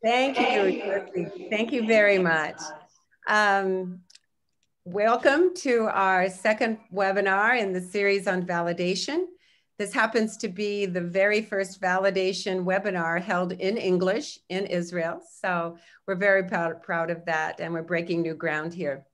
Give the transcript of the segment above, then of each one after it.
Thank you. Thank you very much. Welcome to our second webinar in the series on validation. This happens to be the very first validation webinar held in English in Israel. So we're very proud of that, and we're breaking new ground here.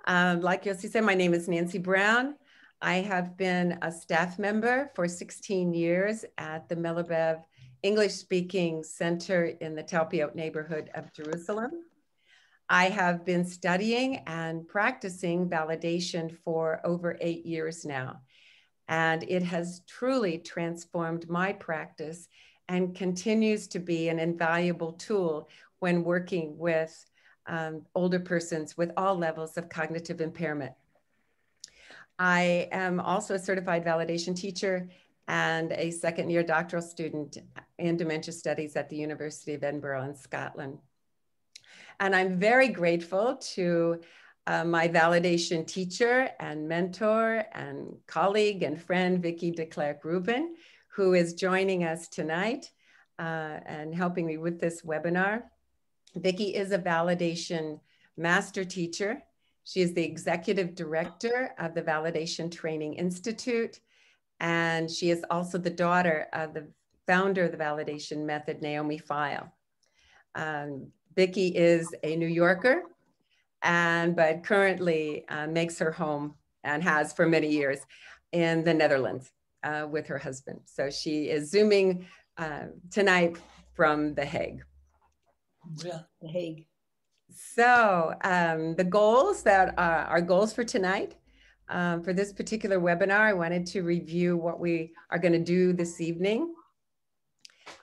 Like Yossi said, my name is Nancy Brown. I have been a staff member for 16 years at the Melabev English-speaking center in the Talpiot neighborhood of Jerusalem. I have been studying and practicing validation for over 8 years now. And it has truly transformed my practice and continues to be an invaluable tool when working with older persons with all levels of cognitive impairment. I am also a certified validation teacher and a second-year doctoral student in dementia studies at the University of Edinburgh in Scotland. And I'm very grateful to my validation teacher and mentor and colleague and friend, Vicki de Klerk-Rubin, who is joining us tonight and helping me with this webinar. Vicki is a validation master teacher. She is the executive director of the Validation Training Institute, and she is also the daughter of the founder of the validation method, Naomi Feil. Vicki is a New Yorker, but currently makes her home and has for many years in the Netherlands with her husband. So she is Zooming tonight from The Hague. Yeah, The Hague. So the goals that are goals for tonight, for this particular webinar, I wanted to review what we are going to do this evening.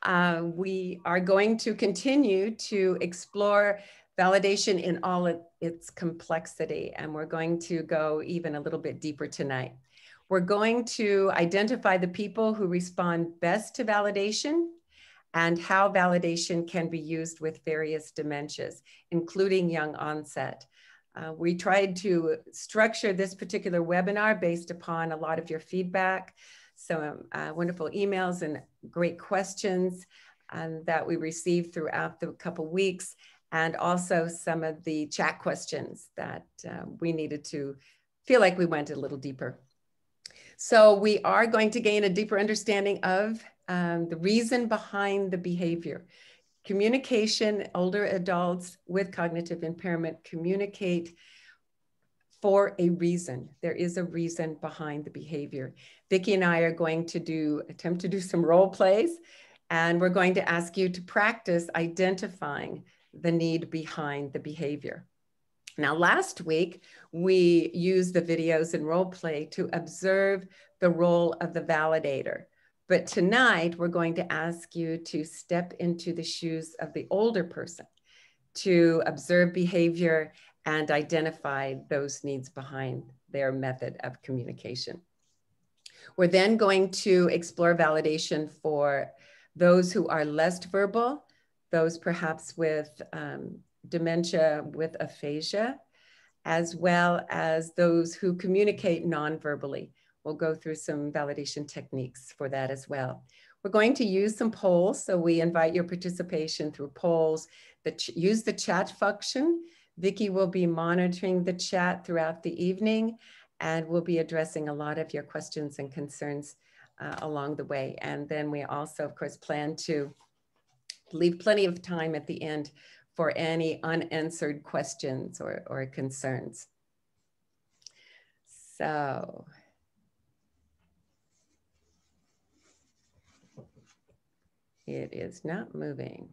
We are going to continue to explore validation in all its complexity, and we're going to go even a little bit deeper tonight. We're going to identify the people who respond best to validation and how validation can be used with various dementias, including young onset. We tried to structure this particular webinar based upon a lot of your feedback, some wonderful emails and great questions that we received throughout the couple weeks, and also some of the chat questions that we needed to feel like we went a little deeper. So we are going to gain a deeper understanding of the reason behind the behavior. Communication, older adults with cognitive impairment communicate for a reason. There is a reason behind the behavior. Vicki and I are going to attempt to do some role plays, and we're going to ask you to practice identifying the need behind the behavior. Now, last week, we used the videos and role play to observe the role of the validator. But tonight, we're going to ask you to step into the shoes of the older person to observe behavior and identify those needs behind their method of communication. We're then going to explore validation for those who are less verbal, those perhaps with dementia with aphasia, as well as those who communicate non-verbally. We'll go through some validation techniques for that as well. We're going to use some polls, so we invite your participation through polls that use the chat function. Vicki will be monitoring the chat throughout the evening, and we'll be addressing a lot of your questions and concerns along the way. And then we also, of course, plan to leave plenty of time at the end for any unanswered questions or concerns. So, it is not moving.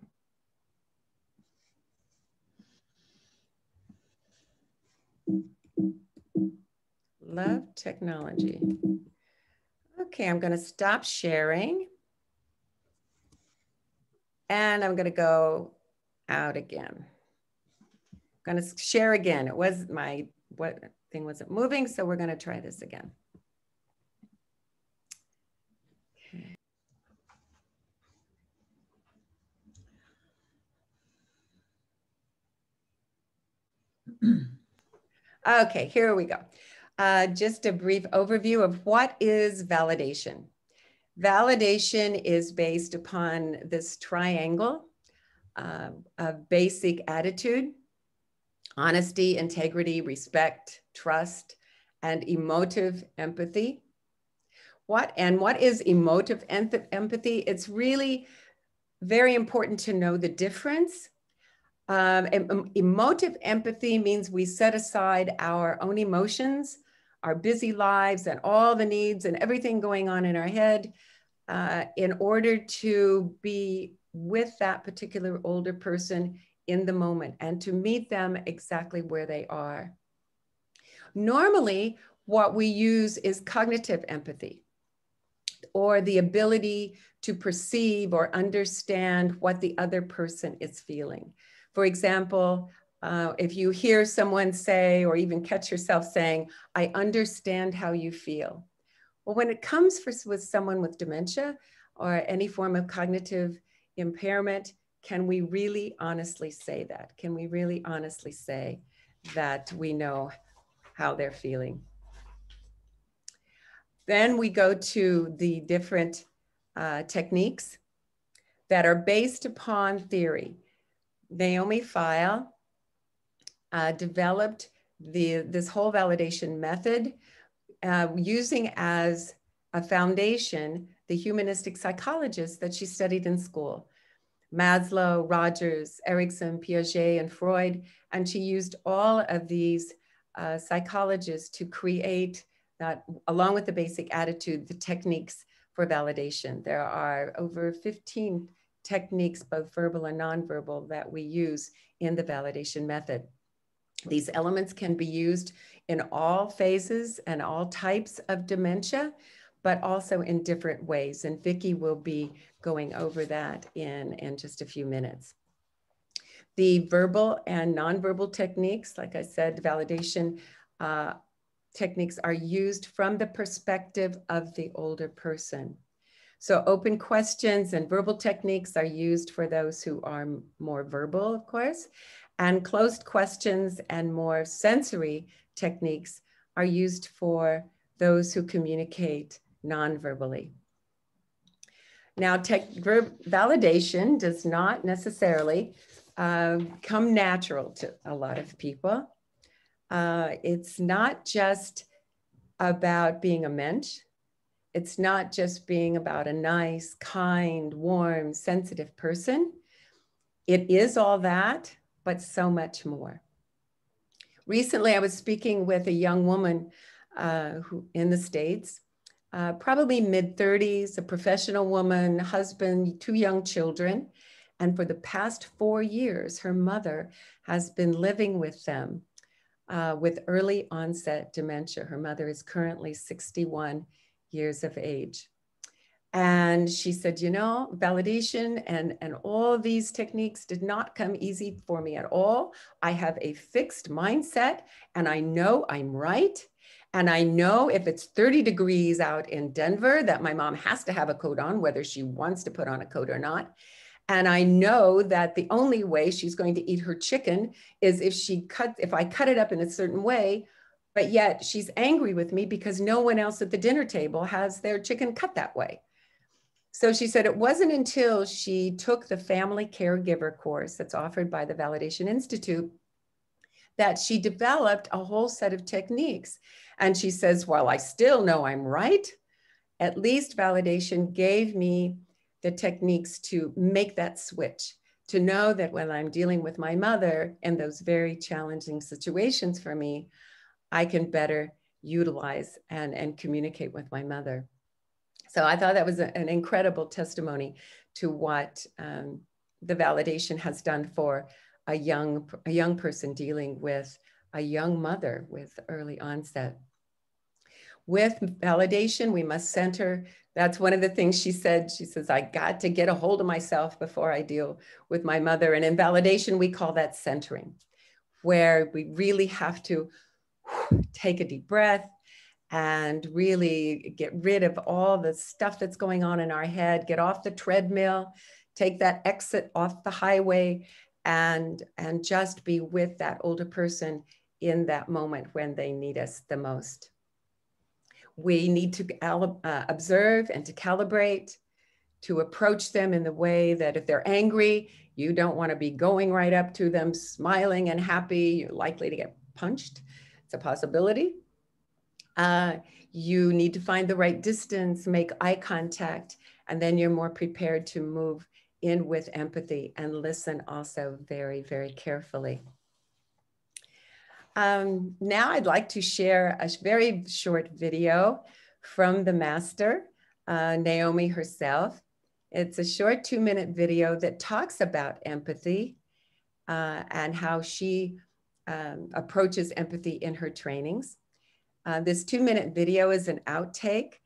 Love technology. Okay, I'm going to stop sharing. And I'm going to go out again. I'm going to share again. It was what thing wasn't moving, so we're going to try this again. Okay, here we go. Just a brief overview of what is validation. Validation is based upon this triangle of basic attitude, honesty, integrity, respect, trust, and emotive empathy. What is emotive empathy? It's really very important to know the difference. Emotive empathy means we set aside our own emotions, our busy lives, and all the needs and everything going on in our head in order to be with that particular older person in the moment and to meet them exactly where they are. Normally, what we use is cognitive empathy, or the ability to perceive or understand what the other person is feeling. For example, if you hear someone say, or even catch yourself saying, "I understand how you feel." Well, when it comes with someone with dementia or any form of cognitive impairment, can we really honestly say that? Can we really honestly say that we know how they're feeling? Then we go to the different techniques that are based upon theory. Naomi Feil developed this whole validation method using as a foundation the humanistic psychologists that she studied in school: Maslow, Rogers, Erikson, Piaget, and Freud. And she used all of these psychologists to create that, along with the basic attitude, the techniques for validation. There are over 15 techniques, both verbal and nonverbal, that we use in the validation method. These elements can be used in all phases and all types of dementia, but also in different ways. And Vicki will be going over that in just a few minutes. The verbal and nonverbal techniques, like I said, validation techniques are used from the perspective of the older person. So open questions and verbal techniques are used for those who are more verbal, of course, and closed questions and more sensory techniques are used for those who communicate non-verbally. Now, validation does not necessarily come natural to a lot of people. It's not just about being a mensch. It's not just being about a nice, kind, warm, sensitive person. It is all that, but so much more. Recently, I was speaking with a young woman who in the States, probably mid-30s, a professional woman, husband, 2 young children. And for the past 4 years, her mother has been living with them with early onset dementia. Her mother is currently 61 years of age. And she said, you know, validation and all these techniques did not come easy for me at all. I have a fixed mindset and I know I'm right. And I know if it's 30 degrees out in Denver that my mom has to have a coat on, whether she wants to put on a coat or not. And I know that the only way she's going to eat her chicken is if I cut it up in a certain way, but yet she's angry with me because no one else at the dinner table has their chicken cut that way. So she said it wasn't until she took the family caregiver course that's offered by the Validation Institute that she developed a whole set of techniques. And she says, while I still know I'm right, at least validation gave me the techniques to make that switch, to know that when I'm dealing with my mother in those very challenging situations for me, I can better utilize and communicate with my mother. So I thought that was an incredible testimony to what the validation has done for a young person dealing with a young mother with early onset. With validation, we must center. That's one of the things she said. She says, I got to get a hold of myself before I deal with my mother. And in validation, we call that centering, where we really have to take a deep breath and really get rid of all the stuff that's going on in our head, get off the treadmill, take that exit off the highway, and just be with that older person in that moment when they need us the most. We need to observe and to calibrate, to approach them in the way that if they're angry, you don't want to be going right up to them, smiling and happy. You're likely to get punched. It's a possibility. You need to find the right distance, make eye contact, and then you're more prepared to move in with empathy and listen also very, very carefully. Now I'd like to share a very short video from the master, Naomi herself. It's a short 2-minute video that talks about empathy and how she approaches empathy in her trainings. This 2-minute video is an outtake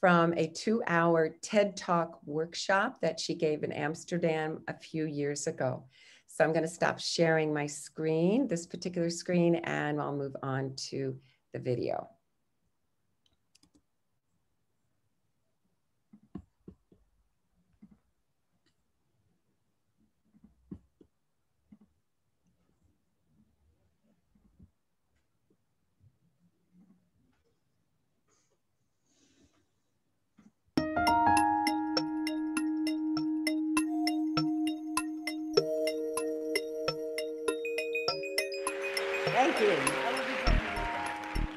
from a 2-hour TED Talk workshop that she gave in Amsterdam a few years ago. So I'm going to stop sharing my screen, this particular screen, and I'll move on to the video. Thank you.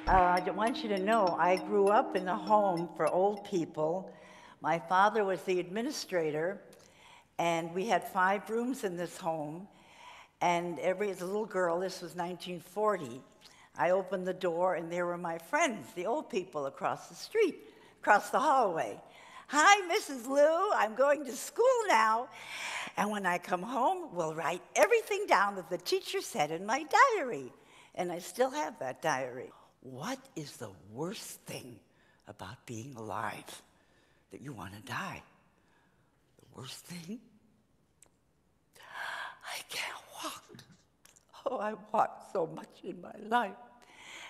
I want you to know I grew up in a home for old people. My father was the administrator, and we had 5 rooms in this home. And as a little girl, this was 1940, I opened the door, and there were my friends, the old people across the street, across the hallway. Hi, Mrs. Lou, I'm going to school now. And when I come home, we'll write everything down that the teacher said in my diary. And I still have that diary. What is the worst thing about being alive? That you want to die? The worst thing? I can't walk. Oh, I walked so much in my life.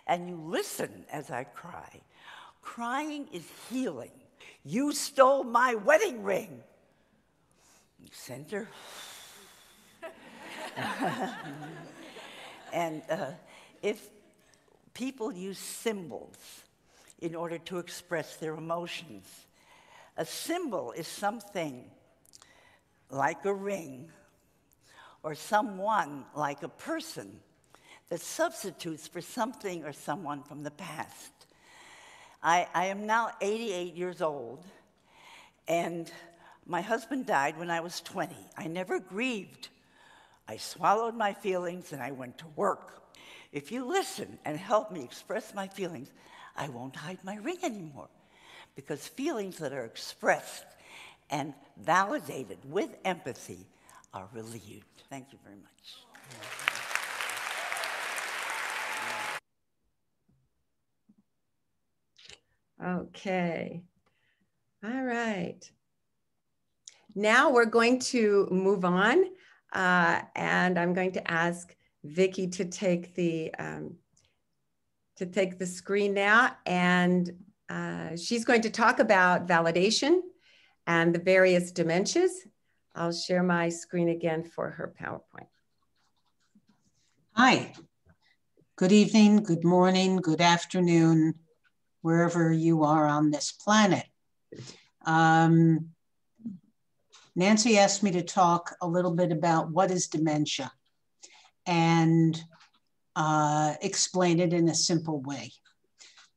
And you listen as I cry. Crying is healing. You stole my wedding ring. Center. And if people use symbols in order to express their emotions, a symbol is something like a ring or someone like a person that substitutes for something or someone from the past. I am now 88 years old, and my husband died when I was 20. I never grieved. I swallowed my feelings and I went to work. If you listen and help me express my feelings, I won't hide my ring anymore, because feelings that are expressed and validated with empathy are relieved. Thank you very much. Okay. All right. Now we're going to move on, and I'm going to ask Vicki to take the screen now, and she's going to talk about validation and the various dementias. I'll share my screen again for her PowerPoint. Hi, good evening, good morning, good afternoon, wherever you are on this planet. Nancy asked me to talk a little bit about what is dementia and explain it in a simple way.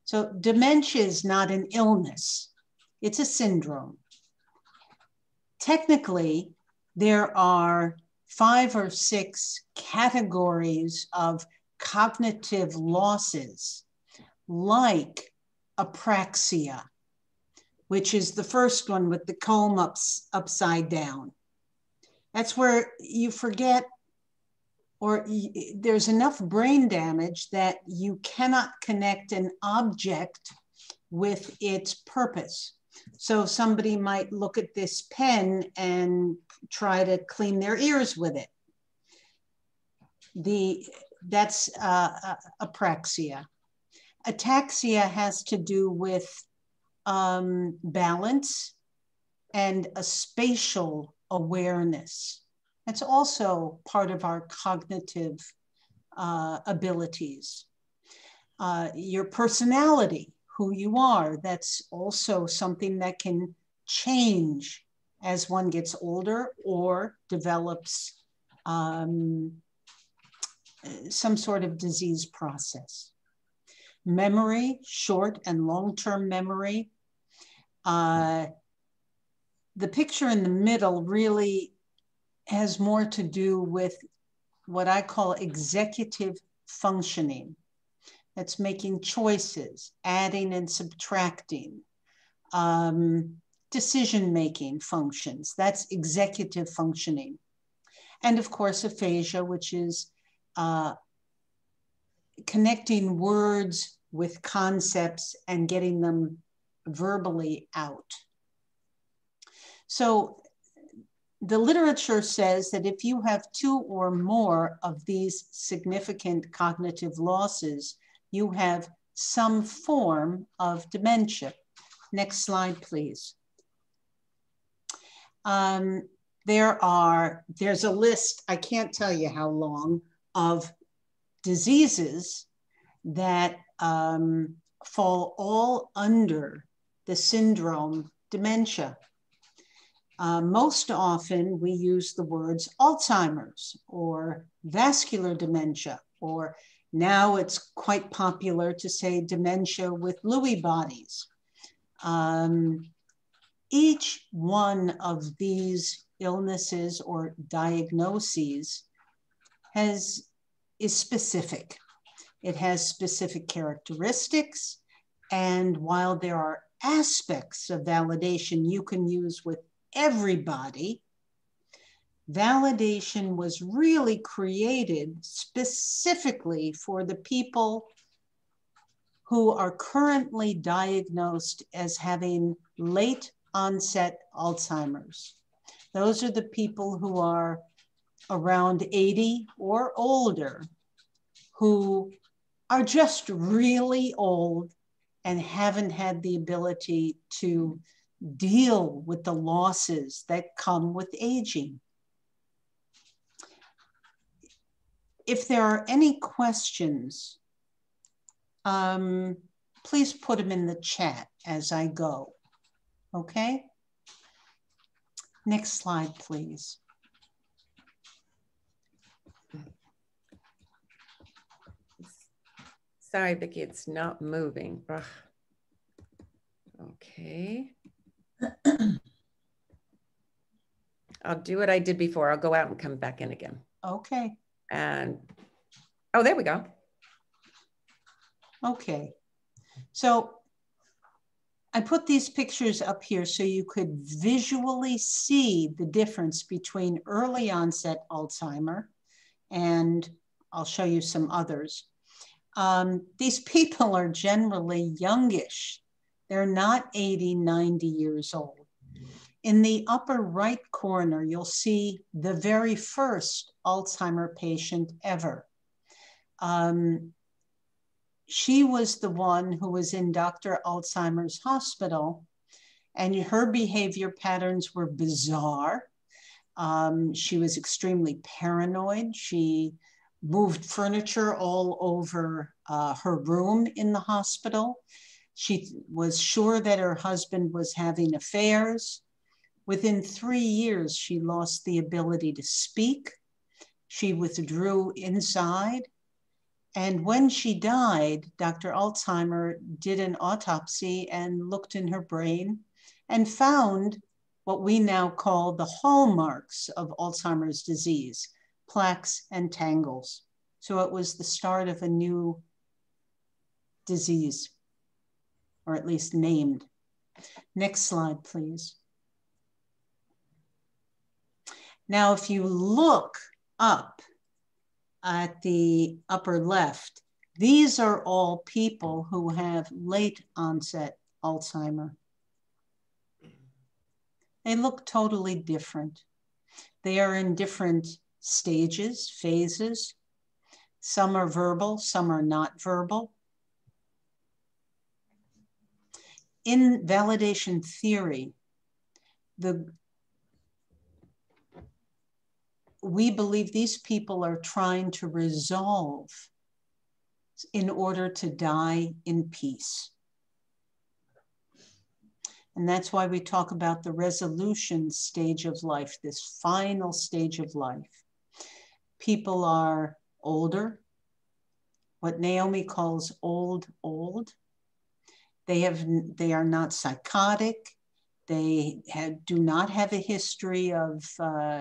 So dementia is not an illness, it's a syndrome. Technically, there are 5 or 6 categories of cognitive losses, like apraxia, which is the first one with the comb upside down. That's where you forget, or there's enough brain damage that you cannot connect an object with its purpose. So somebody might look at this pen and try to clean their ears with it. That's apraxia. Ataxia has to do with balance and a spatial awareness. That's also part of our cognitive abilities. Your personality, who you are. That's also something that can change as one gets older or develops some sort of disease process. Memory, short and long-term memory. The picture in the middle really has more to do with what I call executive functioning. That's making choices, adding and subtracting, decision-making functions. That's executive functioning. And of course, aphasia, which is connecting words with concepts and getting them verbally out. So the literature says that if you have 2 or more of these significant cognitive losses, you have some form of dementia. Next slide, please. There's a list, I can't tell you how long, of diseases that fall all under the syndrome dementia. Most often we use the words Alzheimer's or vascular dementia, or now it's quite popular to say dementia with Lewy bodies. Each one of these illnesses or diagnoses is specific. It has specific characteristics, and while there are aspects of validation you can use with everybody, validation was really created specifically for the people who are currently diagnosed as having late onset Alzheimer's. Those are the people who are around 80 or older, who are just really old and haven't had the ability to deal with the losses that come with aging. If there are any questions, please put them in the chat as I go, okay? Next slide, please. Sorry, Vicki, it's not moving. Ugh. Okay. I'll do what I did before. I'll go out and come back in again. Okay. And, oh, there we go. Okay. So I put these pictures up here so you could visually see the difference between early onset Alzheimer, and I'll show you some others. These people are generally youngish. They're not 80, 90 years old. In the upper right corner, you'll see the very first Alzheimer patient ever. She was the one who was in Dr. Alzheimer's hospital, and her behavior patterns were bizarre. She was extremely paranoid. She moved furniture all over her room in the hospital. She was sure that her husband was having affairs. Within 3 years, she lost the ability to speak. She withdrew inside. And when she died, Dr. Alzheimer did an autopsy and looked in her brain and found what we now call the hallmarks of Alzheimer's disease, plaques and tangles. So it was the start of a new disease, or at least named. Next slide, please. Now, if you look up at the upper left, these are all people who have late onset Alzheimer. They look totally different. They are in different stages, phases. Some are verbal, some are not verbal. In validation theory, we believe these people are trying to resolve in order to die in peace. And that's why we talk about the resolution stage of life, this final stage of life. People are older, what Naomi calls old. They are not psychotic. They do not have a history of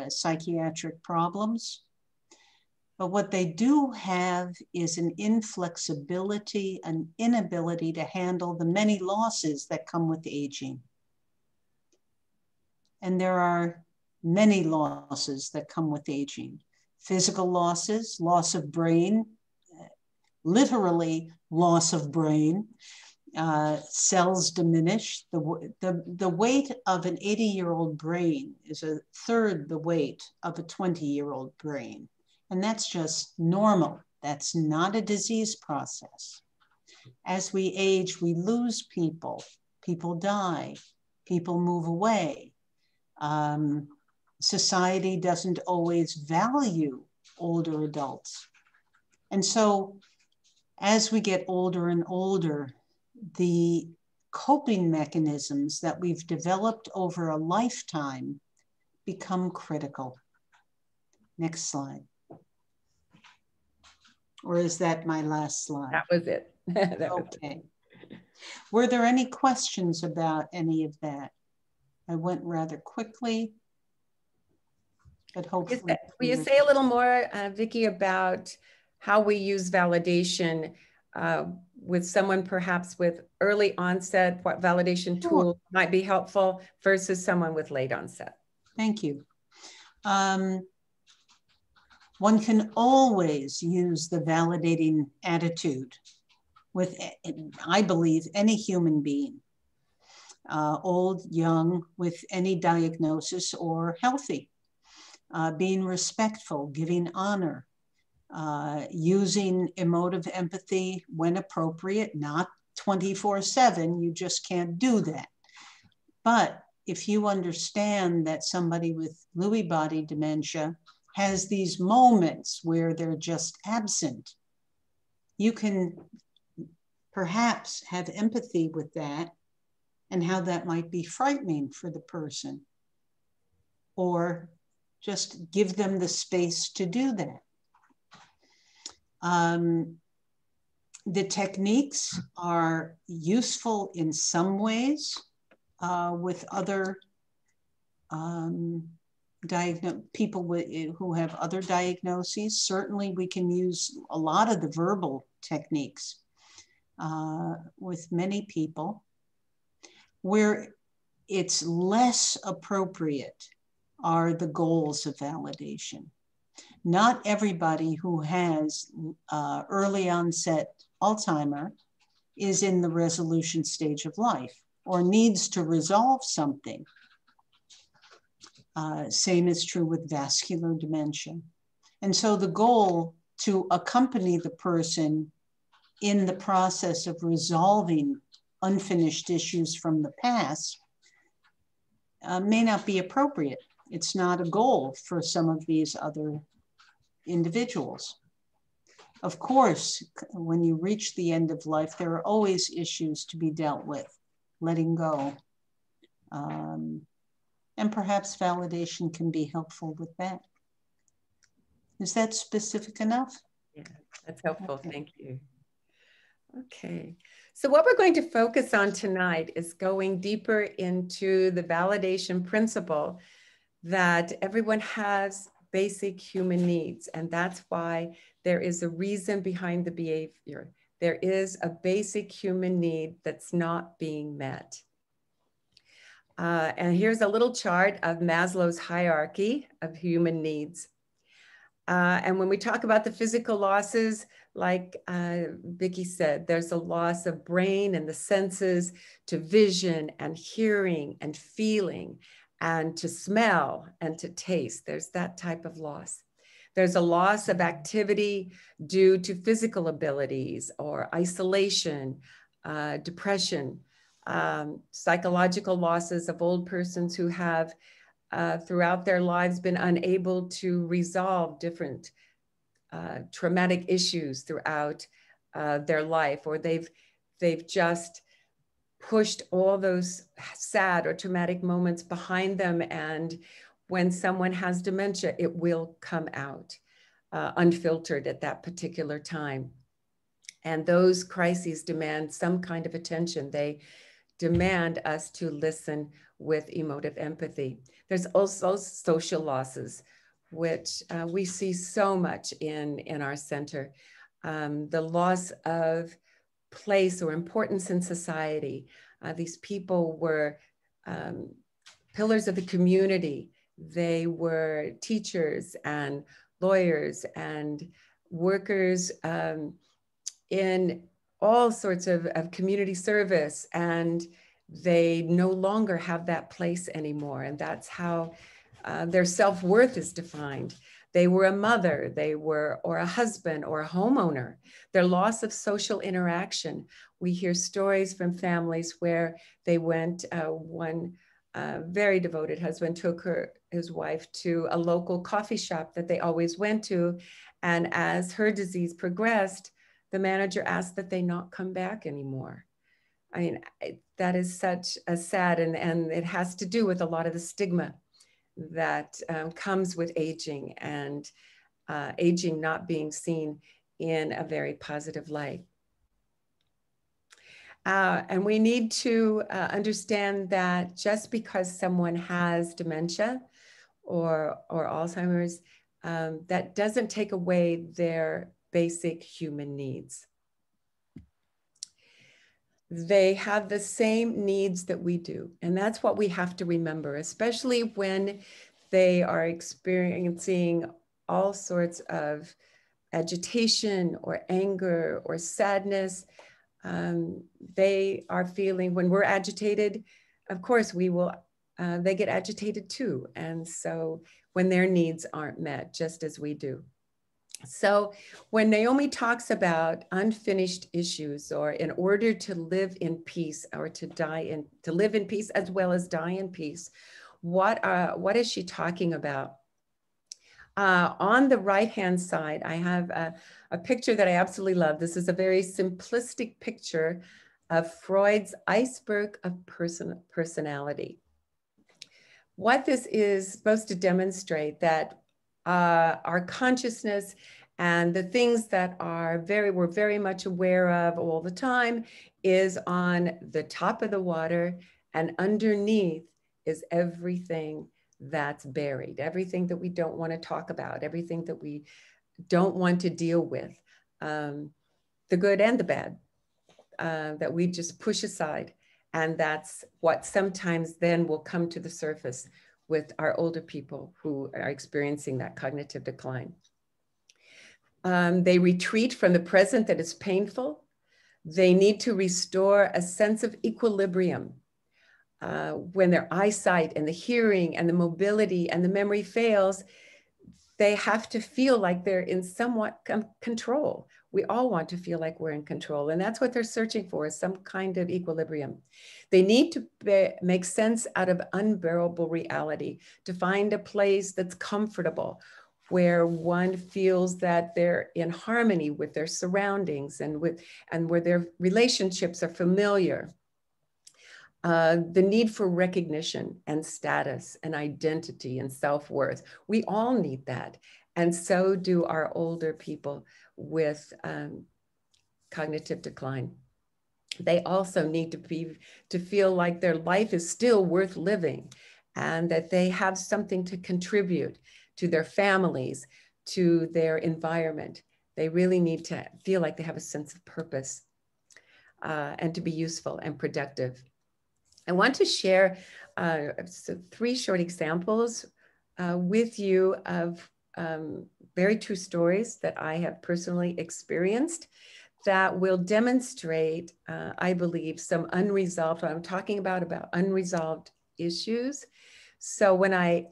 psychiatric problems. But what they do have is an inflexibility, an inability to handle the many losses that come with aging. And there are many losses that come with aging. Physical losses, loss of brain, literally loss of brain, cells diminish. The weight of an 80-year-old brain is a third the weight of a 20-year-old brain. And that's just normal. That's not a disease process. As we age, we lose people. People die. People move away. Society doesn't always value older adults. And so as we get older and older, the coping mechanisms that we've developed over a lifetime become critical. Next slide. Or is that my last slide? That was it. Okay. Were there any questions about any of that? I went rather quickly, but hopefully. Will you say a little more, Vicki, about how we use validation with someone perhaps with early onset, what validation tool might be helpful versus someone with late onset? Thank you. One can always use the validating attitude with, I believe, any human being, old, young, with any diagnosis, or healthy. Being respectful, giving honor, using emotive empathy when appropriate, not 24/7, you just can't do that. But if you understand that somebody with Lewy body dementia has these moments where they're just absent, you can perhaps have empathy with that and how that might be frightening for the person, or just give them the space to do that. The techniques are useful in some ways with other people who have other diagnoses. Certainly we can use a lot of the verbal techniques with many people. Where it's less appropriate are the goals of validation. Not everybody who has early onset Alzheimer is in the resolution stage of life or needs to resolve something. Same is true with vascular dementia. And so the goal to accompany the person in the process of resolving unfinished issues from the past may not be appropriate. It's not a goal for some of these other individuals. Of course, when you reach the end of life, there are always issues to be dealt with, letting go. And perhaps validation can be helpful with that. Is that specific enough? Yeah, that's helpful. Okay. Thank you. Okay, so what we're going to focus on tonight is going deeper into the validation principle that everyone has basic human needs, and that's why there is a reason behind the behavior. There is a basic human need that's not being met. And here's a little chart of Maslow's hierarchy of human needs. And when we talk about the physical losses, like Vicki said, there's a loss of brain and the senses to vision and hearing and feeling and to smell and to taste. There's that type of loss. There's a loss of activity due to physical abilities or isolation, depression, psychological losses of old persons who have throughout their lives been unable to resolve different traumatic issues throughout their life, or they've just pushed all those sad or traumatic moments behind them. And when someone has dementia, it will come out unfiltered at that particular time. And those crises demand some kind of attention. They demand us to listen with emotive empathy. There's also social losses, which we see so much in our center. The loss of place or importance in society. These people were pillars of the community. They were teachers and lawyers and workers in all sorts of community service, and they no longer have that place anymore. And that's how their self-worth is defined. They were a mother, or a husband or a homeowner. Their loss of social interaction. We hear stories from families where they went, one very devoted husband took his wife to a local coffee shop that they always went to. And as her disease progressed, the manager asked that they not come back anymore. I mean, that is such a sad, and it has to do with a lot of the stigma that comes with aging, and aging not being seen in a very positive light. And we need to understand that just because someone has dementia or Alzheimer's, that doesn't take away their basic human needs. They have the same needs that we do. And that's what we have to remember, especially when they are experiencing all sorts of agitation or anger or sadness. They are feeling, when we're agitated, of course we will, they get agitated too. And so when their needs aren't met, just as we do. So when Naomi talks about unfinished issues, or in order to live in peace, or to live in peace as well as die in peace, what is she talking about? On the right-hand side, I have a picture that I absolutely love. This is a very simplistic picture of Freud's iceberg of personality. What this is supposed to demonstrate that our consciousness and the things that we're very much aware of all the time is on the top of the water, and underneath is everything that's buried, everything that we don't want to talk about, everything that we don't want to deal with, the good and the bad, that we just push aside. And that's what sometimes then will come to the surface with our older people who are experiencing that cognitive decline. They retreat from the present that is painful. They need to restore a sense of equilibrium. When their eyesight and the hearing and the mobility and the memory fails, they have to feel like they're in somewhat control. We all want to feel like we're in control, and that's what they're searching for, is some kind of equilibrium. They need to make sense out of unbearable reality, to find a place that's comfortable, where one feels that they're in harmony with their surroundings and where their relationships are familiar. The need for recognition and status and identity and self-worth. We all need that. And so do our older people with cognitive decline. They also need to feel like their life is still worth living, and that they have something to contribute to their families, to their environment. They really need to feel like they have a sense of purpose and to be useful and productive. I want to share 3 short examples with you of very true stories that I have personally experienced that will demonstrate, I believe, some unresolved, what I'm talking about unresolved issues. So when I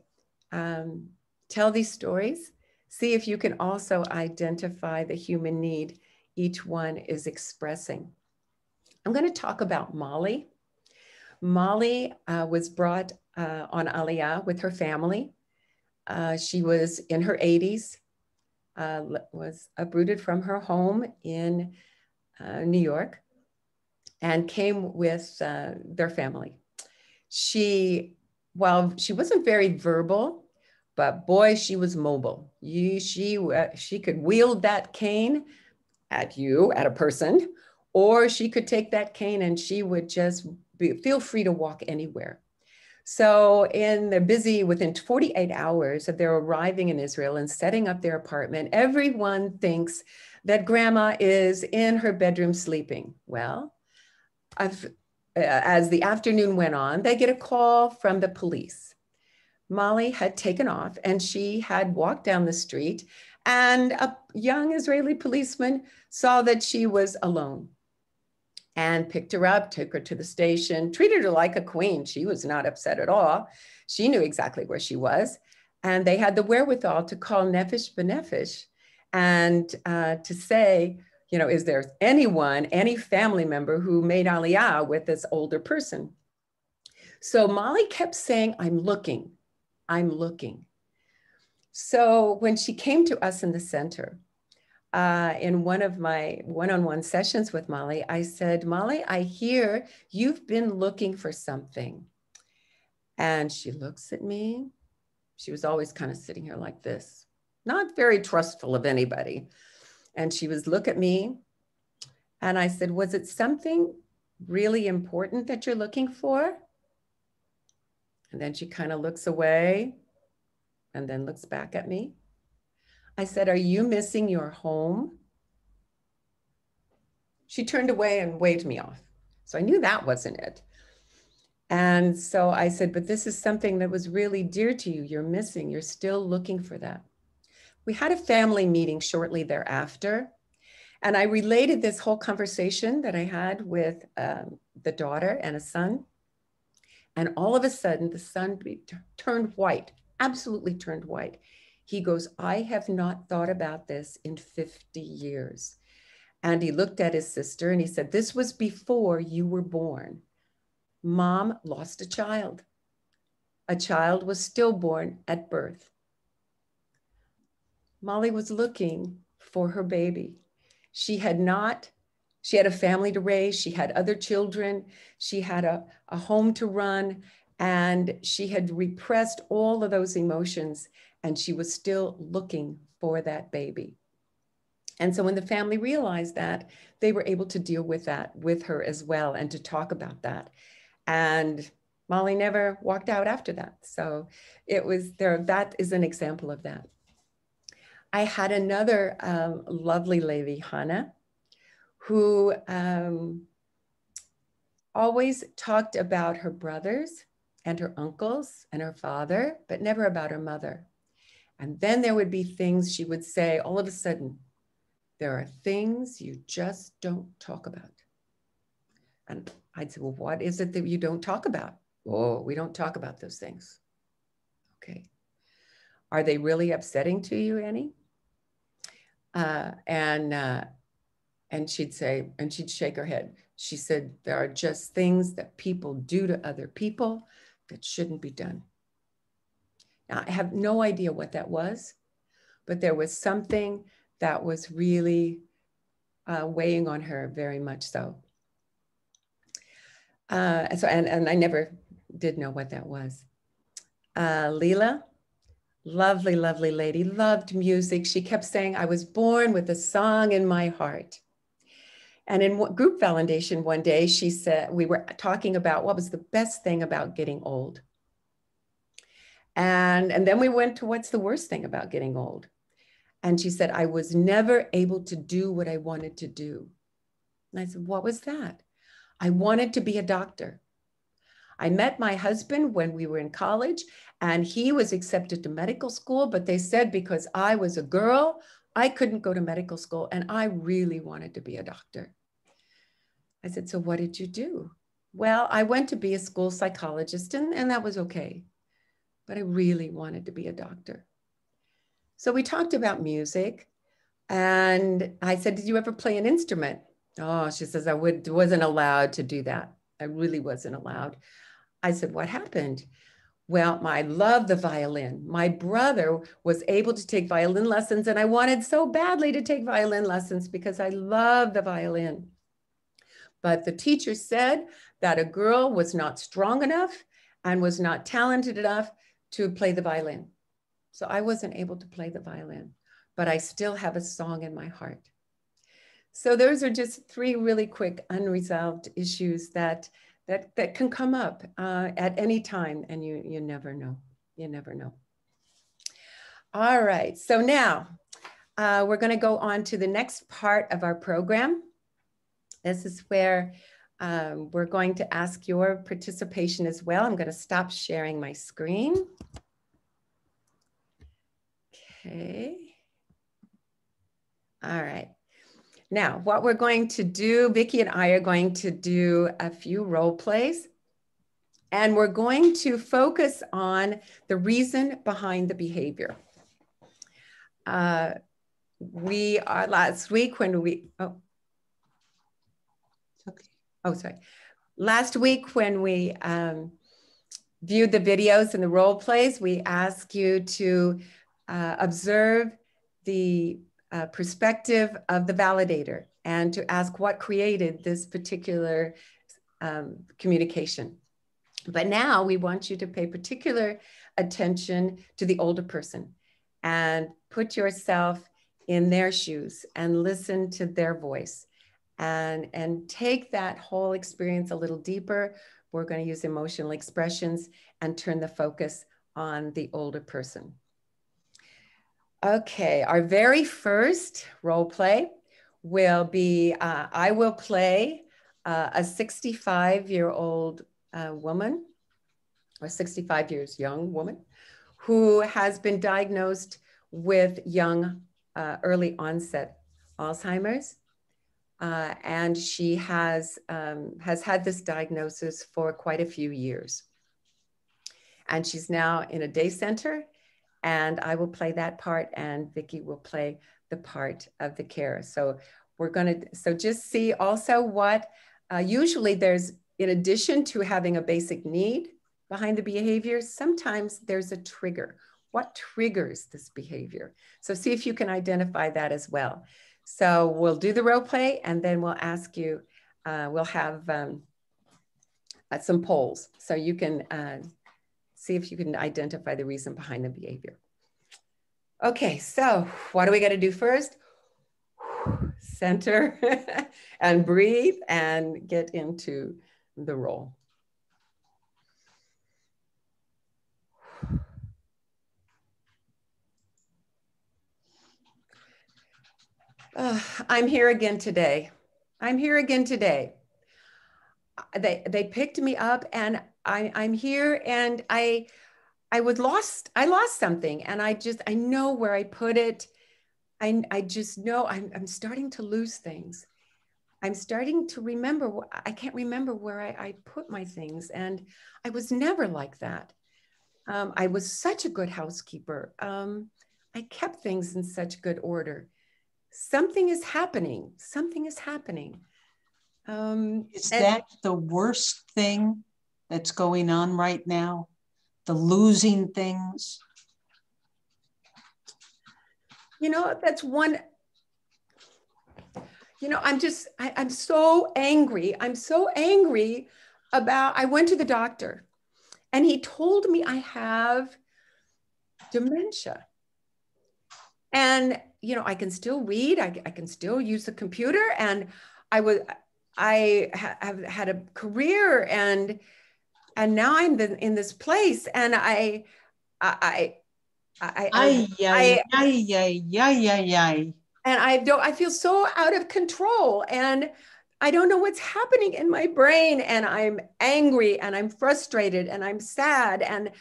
tell these stories, see if you can also identify the human need each one is expressing. I'm going to talk about Molly. Molly was brought on Aliyah with her family. She was in her 80s, was uprooted from her home in New York. and came with their family. While she wasn't very verbal, but boy, she was mobile. She could wield that cane at you, at a person, or she could take that cane and she would just feel free to walk anywhere. So they're busy within 48 hours of their arriving in Israel and setting up their apartment. Everyone thinks that grandma is in her bedroom sleeping. Well, as the afternoon went on, they get a call from the police. Molly had taken off and she had walked down the street, and a young Israeli policeman saw that she was alone and picked her up, took her to the station, treated her like a queen. She was not upset at all. She knew exactly where she was. And they had the wherewithal to call Nefesh B'Nefesh and to say, is there anyone, any family member who made Aliyah with this older person? So Molly kept saying, I'm looking. So when she came to us in the center, in one of my one-on-one sessions with Molly, I said, Molly, I hear you've been looking for something. And she looks at me. She was always kind of sitting here like this, not very trustful of anybody. And she was look at me. And I said, was it something really important that you're looking for? And then she kind of looks away and then looks back at me. I said, are you missing your home? She turned away and waved me off. So I knew that wasn't it. And so I said, but this is something that was really dear to you. You're missing, you're still looking for that. We had a family meeting shortly thereafter. And I related this whole conversation that I had with the daughter and a son. And all of a sudden, the son turned white, absolutely turned white. He goes, I have not thought about this in 50 years. And he looked at his sister and he said, this was before you were born. Mom lost a child. A child was stillborn at birth. Molly was looking for her baby. She had a family to raise. She had other children. She had a home to run, and she had repressed all of those emotions, and she was still looking for that baby. And so when the family realized that, they were able to deal with that with her as well and to talk about that. And Molly never walked out after that. So it was there. That is an example of that. I had another lovely lady, Hannah, who always talked about her brothers and her uncles and her father, but never about her mother. And then there would be things she would say, all of a sudden, there are things you just don't talk about. And I'd say, well, what is it that you don't talk about? Oh, we don't talk about those things. Okay. Are they really upsetting to you, Annie? And she'd say, and she'd shake her head. She said, there are just things that people do to other people that shouldn't be done. Now, I have no idea what that was, but there was something that was really weighing on her very much so. And I never did know what that was. Leela, lovely, lovely lady, loved music. She kept saying, I was born with a song in my heart. And in group validation one day, she said, we were talking about what was the best thing about getting old. And then we went to what's the worst thing about getting old. And she said, I was never able to do what I wanted to do. And I said, what was that? I wanted to be a doctor. I met my husband when we were in college, and he was accepted to medical school, but they said because I was a girl, I couldn't go to medical school, and I really wanted to be a doctor. I said, so what did you do? Well, I went to be a school psychologist, and that was okay, but I really wanted to be a doctor. So we talked about music, and I said, did you ever play an instrument? Oh, she says, I wasn't allowed to do that. I really wasn't allowed. I said, what happened? Well, I love the violin. My brother was able to take violin lessons, and I wanted so badly to take violin lessons because I love the violin. But the teacher said that a girl was not strong enough and was not talented enough to play the violin. So I wasn't able to play the violin, but I still have a song in my heart. So those are just three really quick unresolved issues that can come up at any time, and you never know. You never know. All right, so now we're going to go on to the next part of our program. This is where we're going to ask your participation as well. I'm going to stop sharing my screen. Okay. All right. Now, what we're going to do, Vicki and I are going to do a few role plays, and we're going to focus on the reason behind the behavior. We are last week when we, last week when we viewed the videos and the role plays, we asked you to observe the perspective of the validator and to ask what created this particular communication. But now we want you to pay particular attention to the older person and put yourself in their shoes and listen to their voice and take that whole experience a little deeper. We're going to use emotional expressions and turn the focus on the older person. Okay, our very first role play will be, I will play a 65-year-old woman, or 65 years young woman, who has been diagnosed with young, early onset Alzheimer's. And she has had this diagnosis for quite a few years. And she's now in a day center, and I will play that part, and Vicki will play the part of the carer. So we're so just see also what, usually there's, in addition to having a basic need behind the behavior, sometimes there's a trigger. What triggers this behavior? So see if you can identify that as well. So we'll do the role play, and then we'll ask you, we'll have some polls so you can see if you can identify the reason behind the behavior. Okay, so what do we got to do first? Center and breathe and get into the role. I'm here again today. I'm here again today. They picked me up, and I'm here, and I lost something, and I know where I put it. I just know I'm starting to lose things. I'm starting to remember, I can't remember where I put my things, and I was never like that. I was such a good housekeeper. I kept things in such good order. Something is happening. Something is happening. Is that the worst thing that's going on right now? The losing things? You know, that's one, you know, I'm so angry. I'm so angry about, I went to the doctor and he told me I have dementia. And, you know, I can still read, I can still use the computer, and I have had a career, and now I'm in this place, and I feel so out of control, and I don't know what's happening in my brain, and I'm angry, and I'm frustrated, and I'm sad, and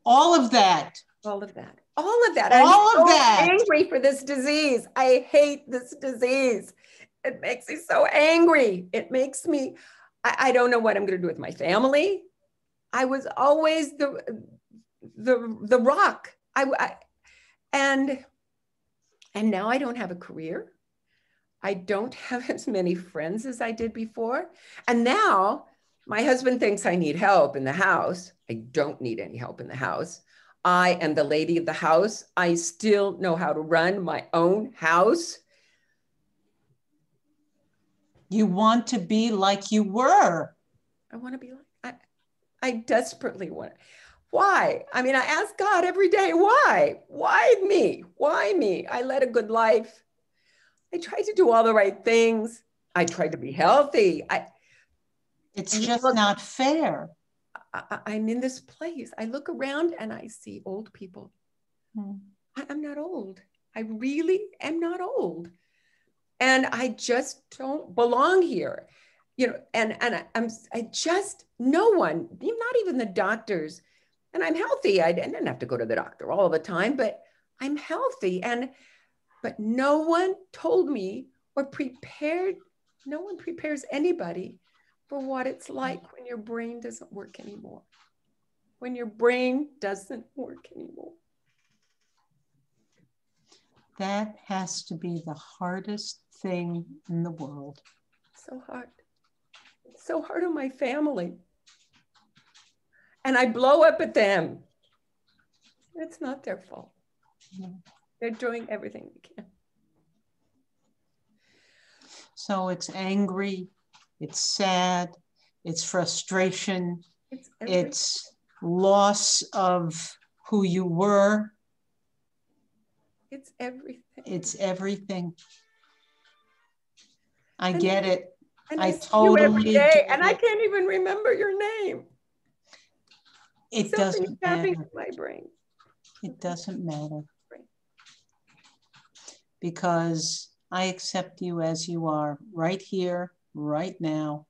all of that. I'm so angry for this disease. I hate this disease. It makes me so angry. It makes me, I don't know what I'm going to do with my family. I was always the rock. And now I don't have a career. I don't have as many friends as I did before. And now my husband thinks I need help in the house. I don't need any help in the house. I am the lady of the house. I still know how to run my own house. You want to be like you were. I want to be like, I desperately want. Why? I mean, I ask God every day, why? Why me? Why me? I led a good life. I tried to do all the right things. I tried to be healthy. It's just not fair. I'm in this place. I look around and I see old people. I'm not old. I really am not old. And I just don't belong here. You know, and I just, no one, not even the doctors, and I'm healthy. I didn't have to go to the doctor all the time, but I'm healthy. But no one told me or prepared, no one prepares anybody for what it's like when your brain doesn't work anymore. When your brain doesn't work anymore. That has to be the hardest thing in the world. So hard. It's so hard on my family. And I blow up at them. It's not their fault. They're doing everything they can. So it's angry, it's sad, it's frustration, it's loss of who you were. It's everything. It's everything. I get it. And I see totally you every day, and I it. can't even remember your name. It doesn't matter. In my brain. It doesn't matter. Because I accept you as you are, right here, right now,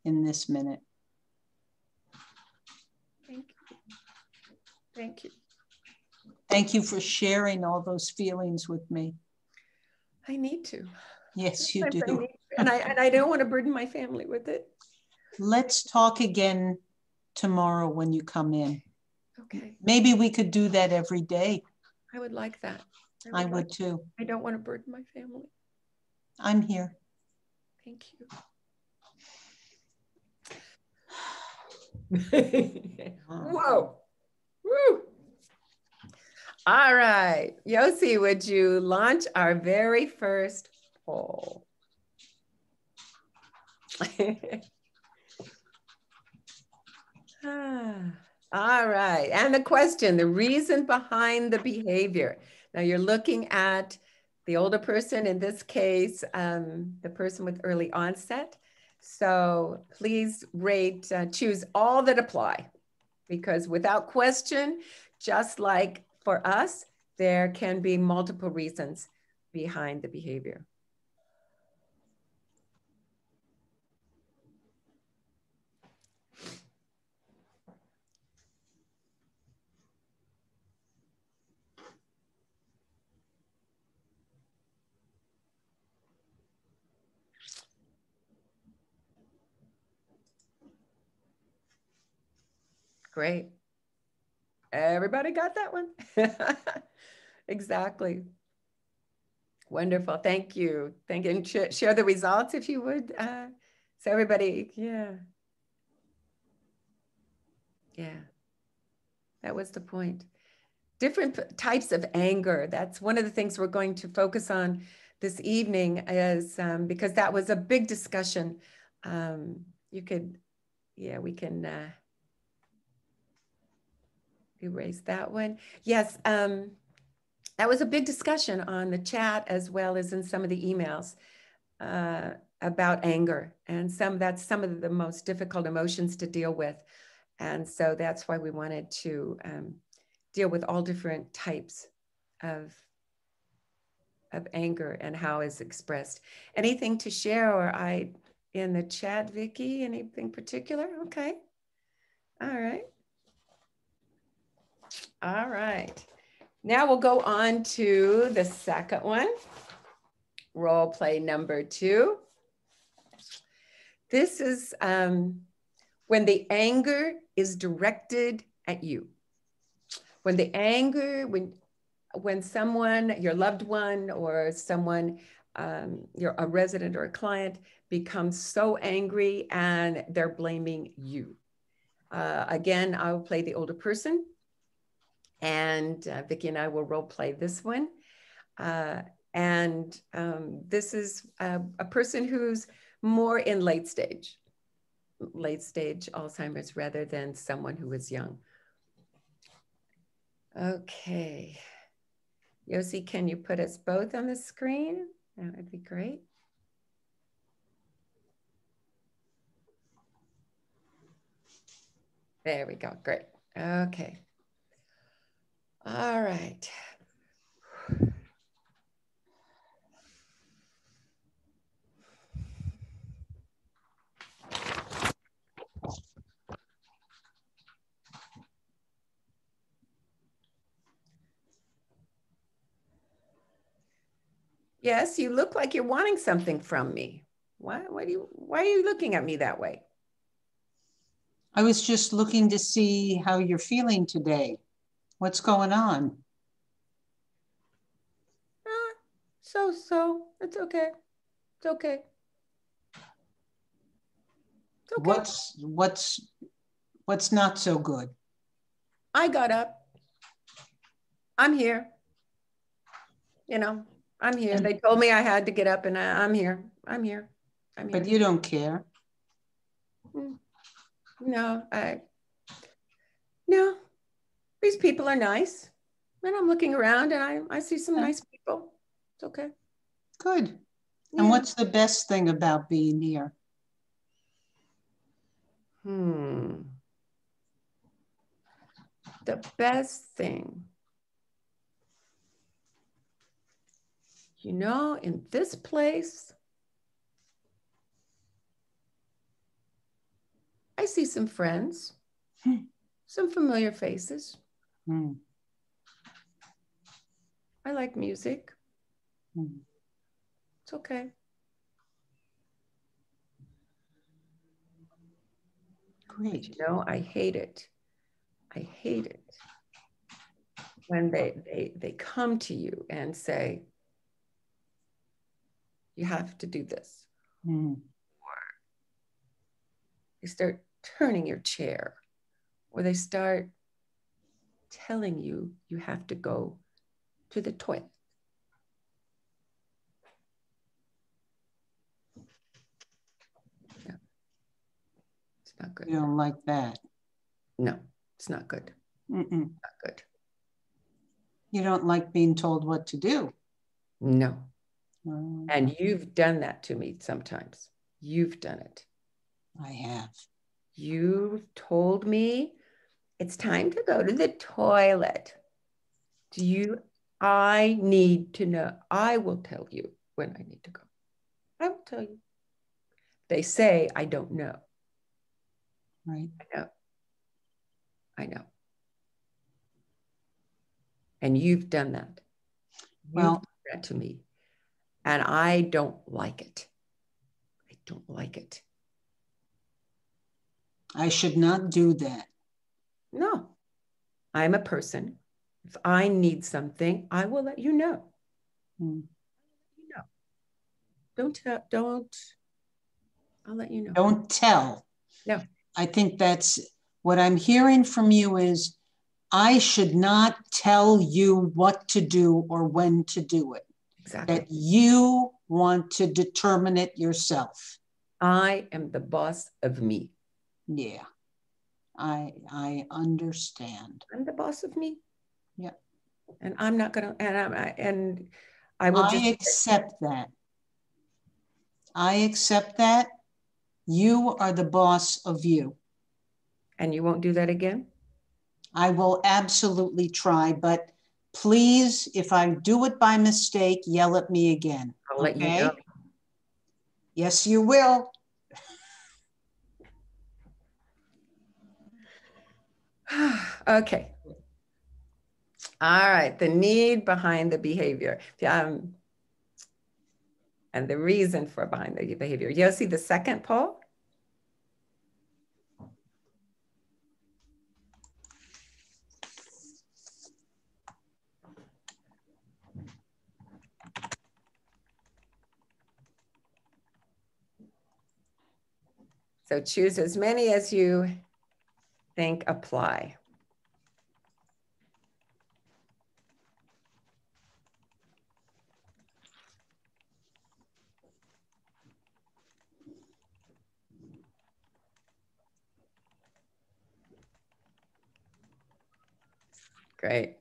in this minute. Thank you. Thank you. Thank you for sharing all those feelings with me. I need to. Yes, you do. And I don't want to burden my family with it. Let's talk again tomorrow when you come in. Okay. Maybe we could do that every day. I would like that. I would too. I don't want to burden my family. I'm here. Thank you. Whoa. Woo. All right. Yossi, would you launch our very first poll? All right. And the question, the reason behind the behavior. Now you're looking at the older person, in this case, the person with early onset. So please rate, choose all that apply, because without question, just like for us, there can be multiple reasons behind the behavior. Great. Everybody got that one? Exactly. Wonderful. Thank you. Thank you. And share the results if you would. So everybody, yeah. Yeah. That was the point. Different types of anger. That's one of the things we're going to focus on this evening, is because that was a big discussion. You could, yeah, we can erase that one. Yes, that was a big discussion on the chat as well as in some of the emails about anger. And that's some of the most difficult emotions to deal with. And so that's why we wanted to deal with all different types of anger and how it's expressed. Anything to share, or in the chat, Vicki, anything particular? Okay. All right. All right. Now we'll go on to the second one, role play number 2. This is when the anger is directed at you. When the anger, when someone, your loved one or someone, you're a resident or a client, becomes so angry and they're blaming you. Again, I will play the older person, and Vicki and I will role play this one. This is a person who's more in late stage Alzheimer's rather than someone who is young. Okay. Yossi, can you put us both on the screen? That would be great. There we go. Great. Okay. All right. Yes, you look like you're wanting something from me. Why are you looking at me that way? I was just looking to see how you're feeling today. What's going on? So. It's okay. It's okay. It's okay. What's not so good? I got up. I'm here. You know, I'm here. They told me I had to get up and I'm here. I'm here. But you don't care. No, no, these people are nice. And I'm looking around and I see some nice people. It's okay. Good. Yeah. And what's the best thing about being here? The best thing, you know, in this place, I see some friends, some familiar faces. I like music. It's okay. Great. But, you know, I hate it. I hate it when they come to you and say, you have to do this. Or they start turning your chair, or they start telling you you have to go to the toilet. No, it's not good. You don't like that? No, it's not good. Not good. You don't like being told what to do? No. And you've done that to me sometimes. You've done it. I have. You've told me it's time to go to the toilet. I need to know. I will tell you when I need to go. I will tell you. They say I don't know. Right. I know. And you've done that. Well, You've done that to me. And I don't like it. I don't like it. I should not do that. No. I'm a person. If I need something, I will let you know. You know. Don't. I'll let you know. Don't tell. No. I think that's what I'm hearing from you is I should not tell you what to do or when to do it. Exactly. That you want to determine it yourself. I am the boss of me. Yeah. I understand. I'm the boss of me. Yeah. And I'm not going to, I will just accept that. I accept that. You are the boss of you. And you won't do that again? I will absolutely try, but please, if I do it by mistake, yell at me again. I'll let you know. Yes, you will. Okay. All right. The need behind the behavior. And the reason for behind the behavior. You'll see the second poll. So choose as many as you think apply. Great.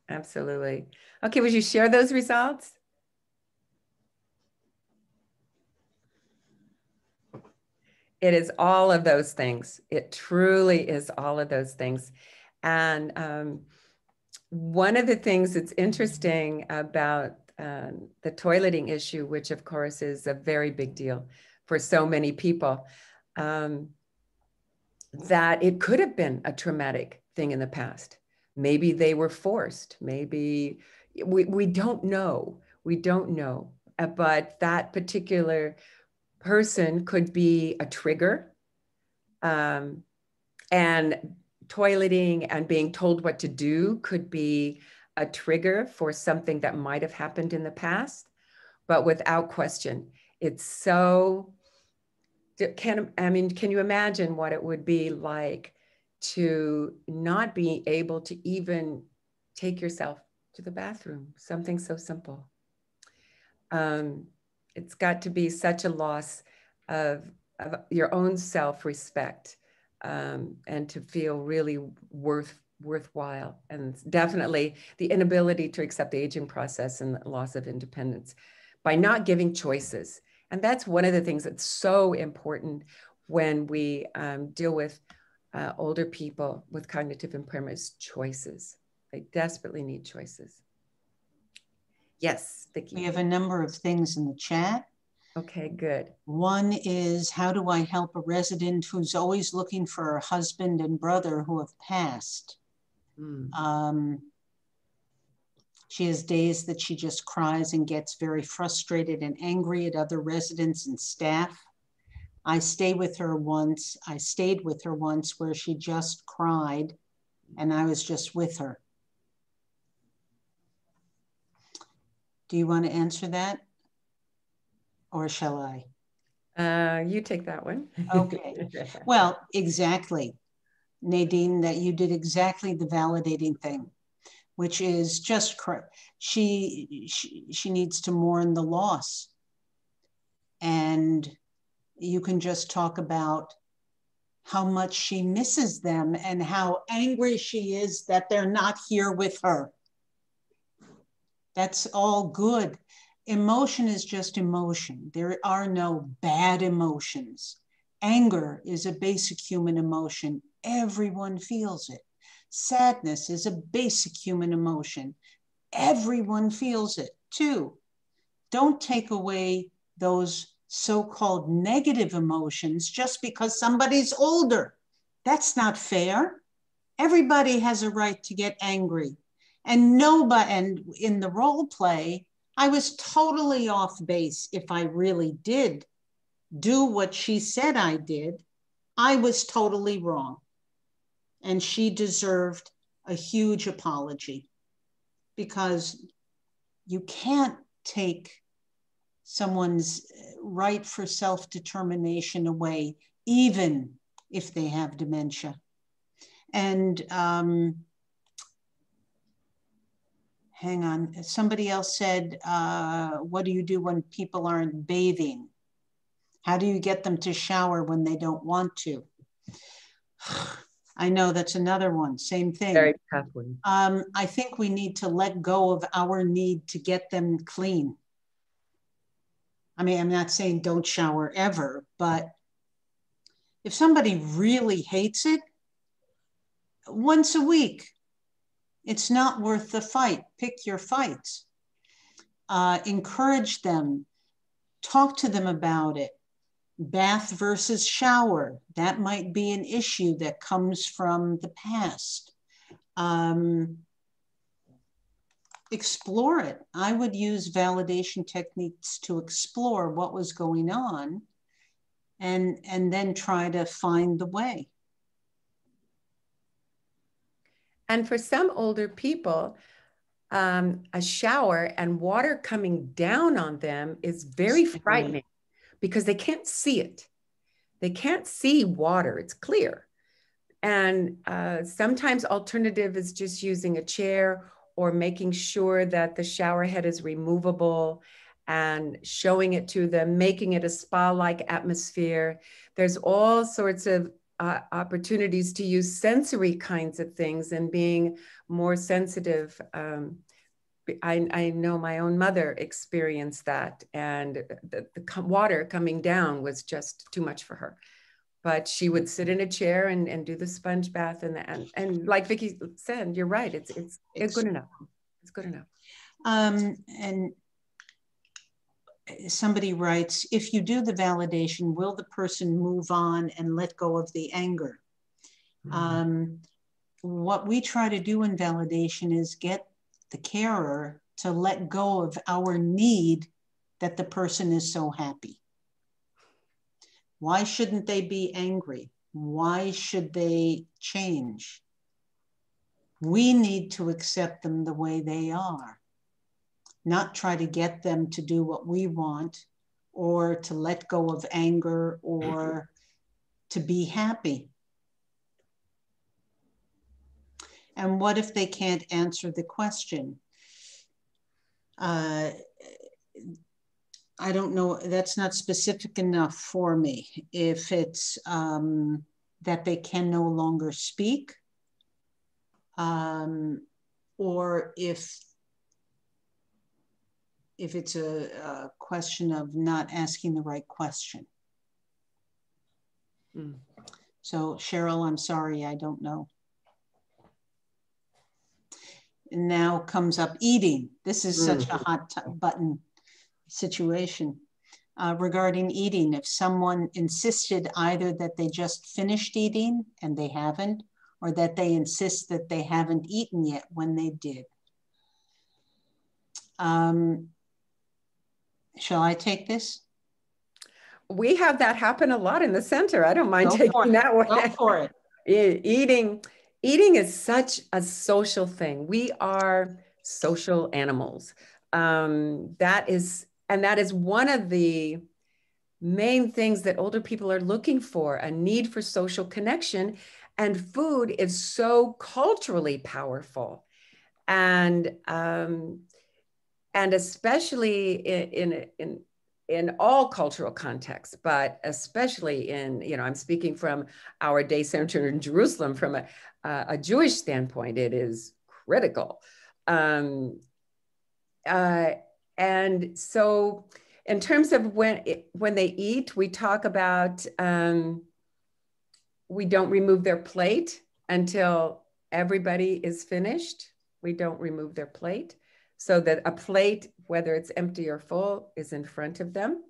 Absolutely. Okay, would you share those results? It is all of those things. It truly is all of those things. And one of the things that's interesting about the toileting issue, which of course is a very big deal for so many people, that it could have been a traumatic thing in the past. Maybe they were forced. Maybe we don't know. We don't know. But that particular person could be a trigger. And toileting and being told what to do could be a trigger for something that might have happened in the past. But without question, it's so, can you imagine what it would be like to not be able to even take yourself to the bathroom? Something so simple. It's got to be such a loss of your own self-respect, and to feel really worthwhile. And definitely the inability to accept the aging process and the loss of independence by not giving choices. And that's one of the things that's so important when we deal with older people with cognitive impairments: choices. They desperately need choices. Yes, Vicki. We have a number of things in the chat. Okay, good. One is, how do I help a resident who's always looking for her husband and brother who have passed? She has days that she just cries and gets very frustrated and angry at other residents and staff. I stayed with her once where she just cried and I was just with her. Do you want to answer that? Or shall I? You take that one. Okay. Well, exactly, Nadine, that you did exactly the validating thing, which is just correct. She needs to mourn the loss. And you can just talk about how much she misses them and how angry she is that they're not here with her. That's all good. Emotion is just emotion. There are no bad emotions. Anger is a basic human emotion. Everyone feels it. Sadness is a basic human emotion. Everyone feels it too. Don't take away those so-called negative emotions just because somebody's older. That's not fair. Everybody has a right to get angry. And in the role play, I was totally off base. If I really did do what she said I did, I was totally wrong. And she deserved a huge apology, because you can't take someone's right for self-determination away, even if they have dementia. And hang on, somebody else said, what do you do when people aren't bathing? How do you get them to shower when they don't want to? I know, that's another one, same thing. Very tough one. I think we need to let go of our need to get them clean. I mean, I'm not saying don't shower ever, but if somebody really hates it, once a week, it's not worth the fight. Pick your fights. Encourage them. Talk to them about it. Bath versus shower. That might be an issue that comes from the past. Explore it. I would use validation techniques to explore what was going on and then try to find the way. And for some older people, a shower and water coming down on them is very frightening because they can't see it. They can't see water, it's clear. And sometimes alternative is just using a chair or making sure that the shower head is removable and showing it to them, making it a spa-like atmosphere. There's all sorts of opportunities to use sensory kinds of things and being more sensitive. I know my own mother experienced that, and the water coming down was just too much for her. But she would sit in a chair and do the sponge bath, and like Vicki said, you're right. It's good enough. It's good enough. And somebody writes, if you do the validation, will the person move on and let go of the anger? Mm-hmm. What we try to do in validation is get the carer to let go of our need that the person is so happy. Why shouldn't they be angry? Why should they change? We need to accept them the way they are, not try to get them to do what we want or to let go of anger or to be happy. And what if they can't answer the question? I don't know, that's not specific enough for me. If it's that they can no longer speak, or if it's a question of not asking the right question. Mm. So Cheryl, I'm sorry, I don't know. And now comes up eating. This is such a hot button situation regarding eating. If someone insisted either that they just finished eating and they haven't, or that they insist that they haven't eaten yet when they did. Shall I take this? We have that happen a lot in the center. I don't mind taking that one. Go for it. Eating is such a social thing. We are social animals. That is one of the main things that older people are looking for, a need for social connection. And food is so culturally powerful. And especially in all cultural contexts, but especially in, I'm speaking from our day center in Jerusalem, from a Jewish standpoint, it is critical. And so in terms of when they eat, we talk about, we don't remove their plate until everybody is finished. We don't remove their plate. So that a plate, whether it's empty or full, is in front of them.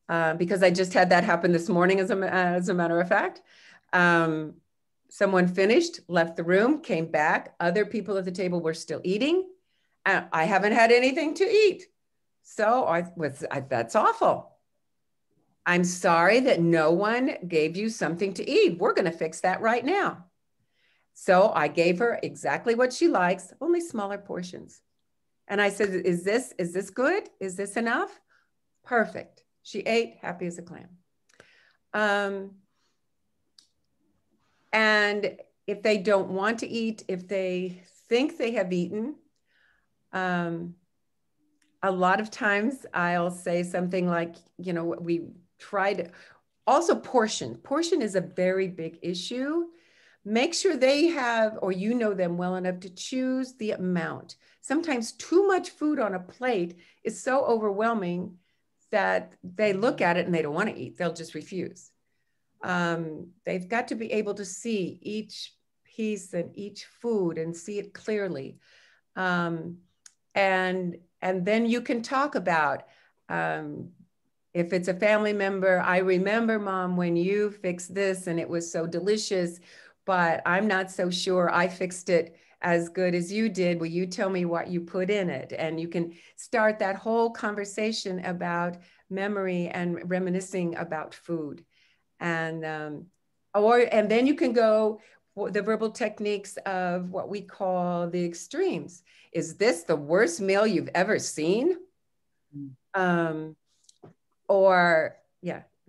Because I just had that happen this morning, as a matter of fact. Someone finished, left the room, came back. Other people at the table were still eating. I haven't had anything to eat. So that's awful. I'm sorry that no one gave you something to eat. We're going to fix that right now. So I gave her exactly what she likes, only smaller portions. And I said, is this good? Is this enough? Perfect. She ate, happy as a clam. And if they don't want to eat, if they think they have eaten, a lot of times I'll say something like, we tried, also portion. Portion is a very big issue. Make sure they have, or them well enough to choose the amount. Sometimes too much food on a plate is so overwhelming that they look at it and they don't want to eat. They'll just refuse. They've got to be able to see each piece and each food and see it clearly. And then you can talk about, if it's a family member, I remember, Mom, when you fixed this and it was so delicious, but I'm not so sure I fixed it as good as you did. Will you tell me what you put in it? And you can start that whole conversation about memory and reminiscing about food. And then you can go the verbal techniques of what we call the extremes. Is this the worst meal you've ever seen?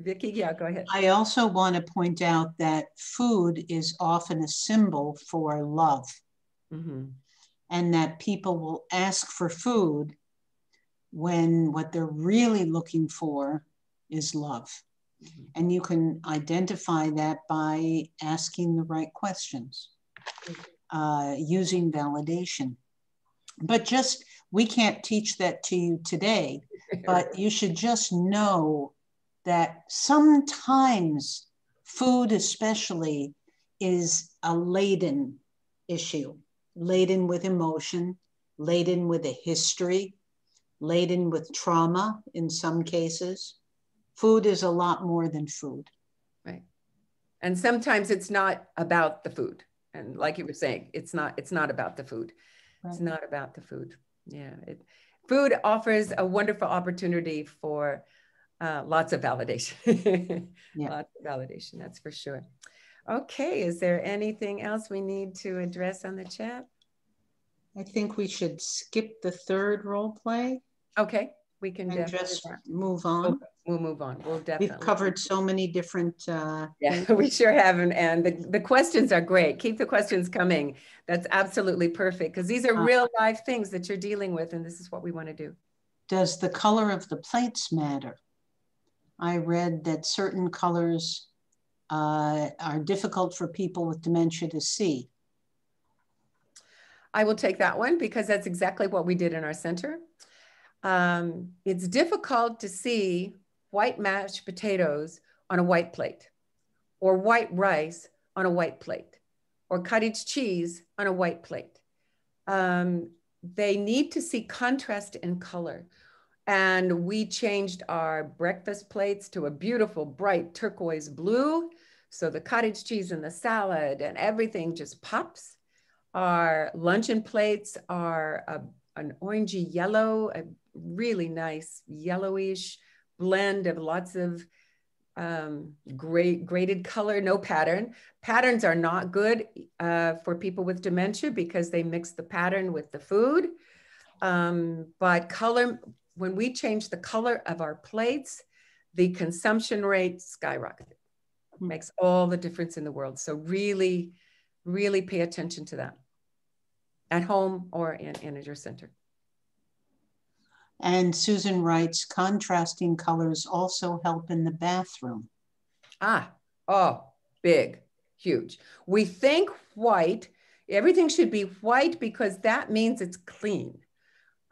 Vicki, go ahead. I also want to point out that food is often a symbol for love. Mm-hmm. And that people will ask for food when what they're really looking for is love. Mhm. And you can identify that by asking the right questions, using validation. But just, we can't teach that to you today, but you should just know that sometimes food especially is a laden issue, laden with emotion, laden with a history, laden with trauma in some cases. Food is a lot more than food. Right. And sometimes it's not about the food. And like you were saying, it's not about the food. Right. It's not about the food. Yeah. Food offers a wonderful opportunity for lots of validation. Yeah. Lots of validation, that's for sure. Okay, is there anything else we need to address on the chat? I think we should skip the third role play. Okay, we can just move on. We'll move on. We'll definitely. We've covered so many different yeah, we sure haven't. And the questions are great. Keep the questions coming. That's absolutely perfect, because these are real life things that you're dealing with, and this is what we want to do. Does the color of the plates matter? I read that certain colors are difficult for people with dementia to see. I will take that one, because that's exactly what we did in our center. It's difficult to see white mashed potatoes on a white plate, or white rice on a white plate, or cottage cheese on a white plate. They need to see contrast in color. And we changed our breakfast plates to a beautiful, bright turquoise blue. So the cottage cheese and the salad and everything just pops. Our luncheon plates are an orangey yellow, a really nice yellowish blend of lots of graded color, no pattern. Patterns are not good for people with dementia, because they mix the pattern with the food. But color, when we change the color of our plates, the consumption rate skyrocketed. Makes all the difference in the world. So really, really pay attention to that at home or in your center. And Susan writes, contrasting colors also help in the bathroom. Big, huge. We think white, everything should be white, because that means it's clean.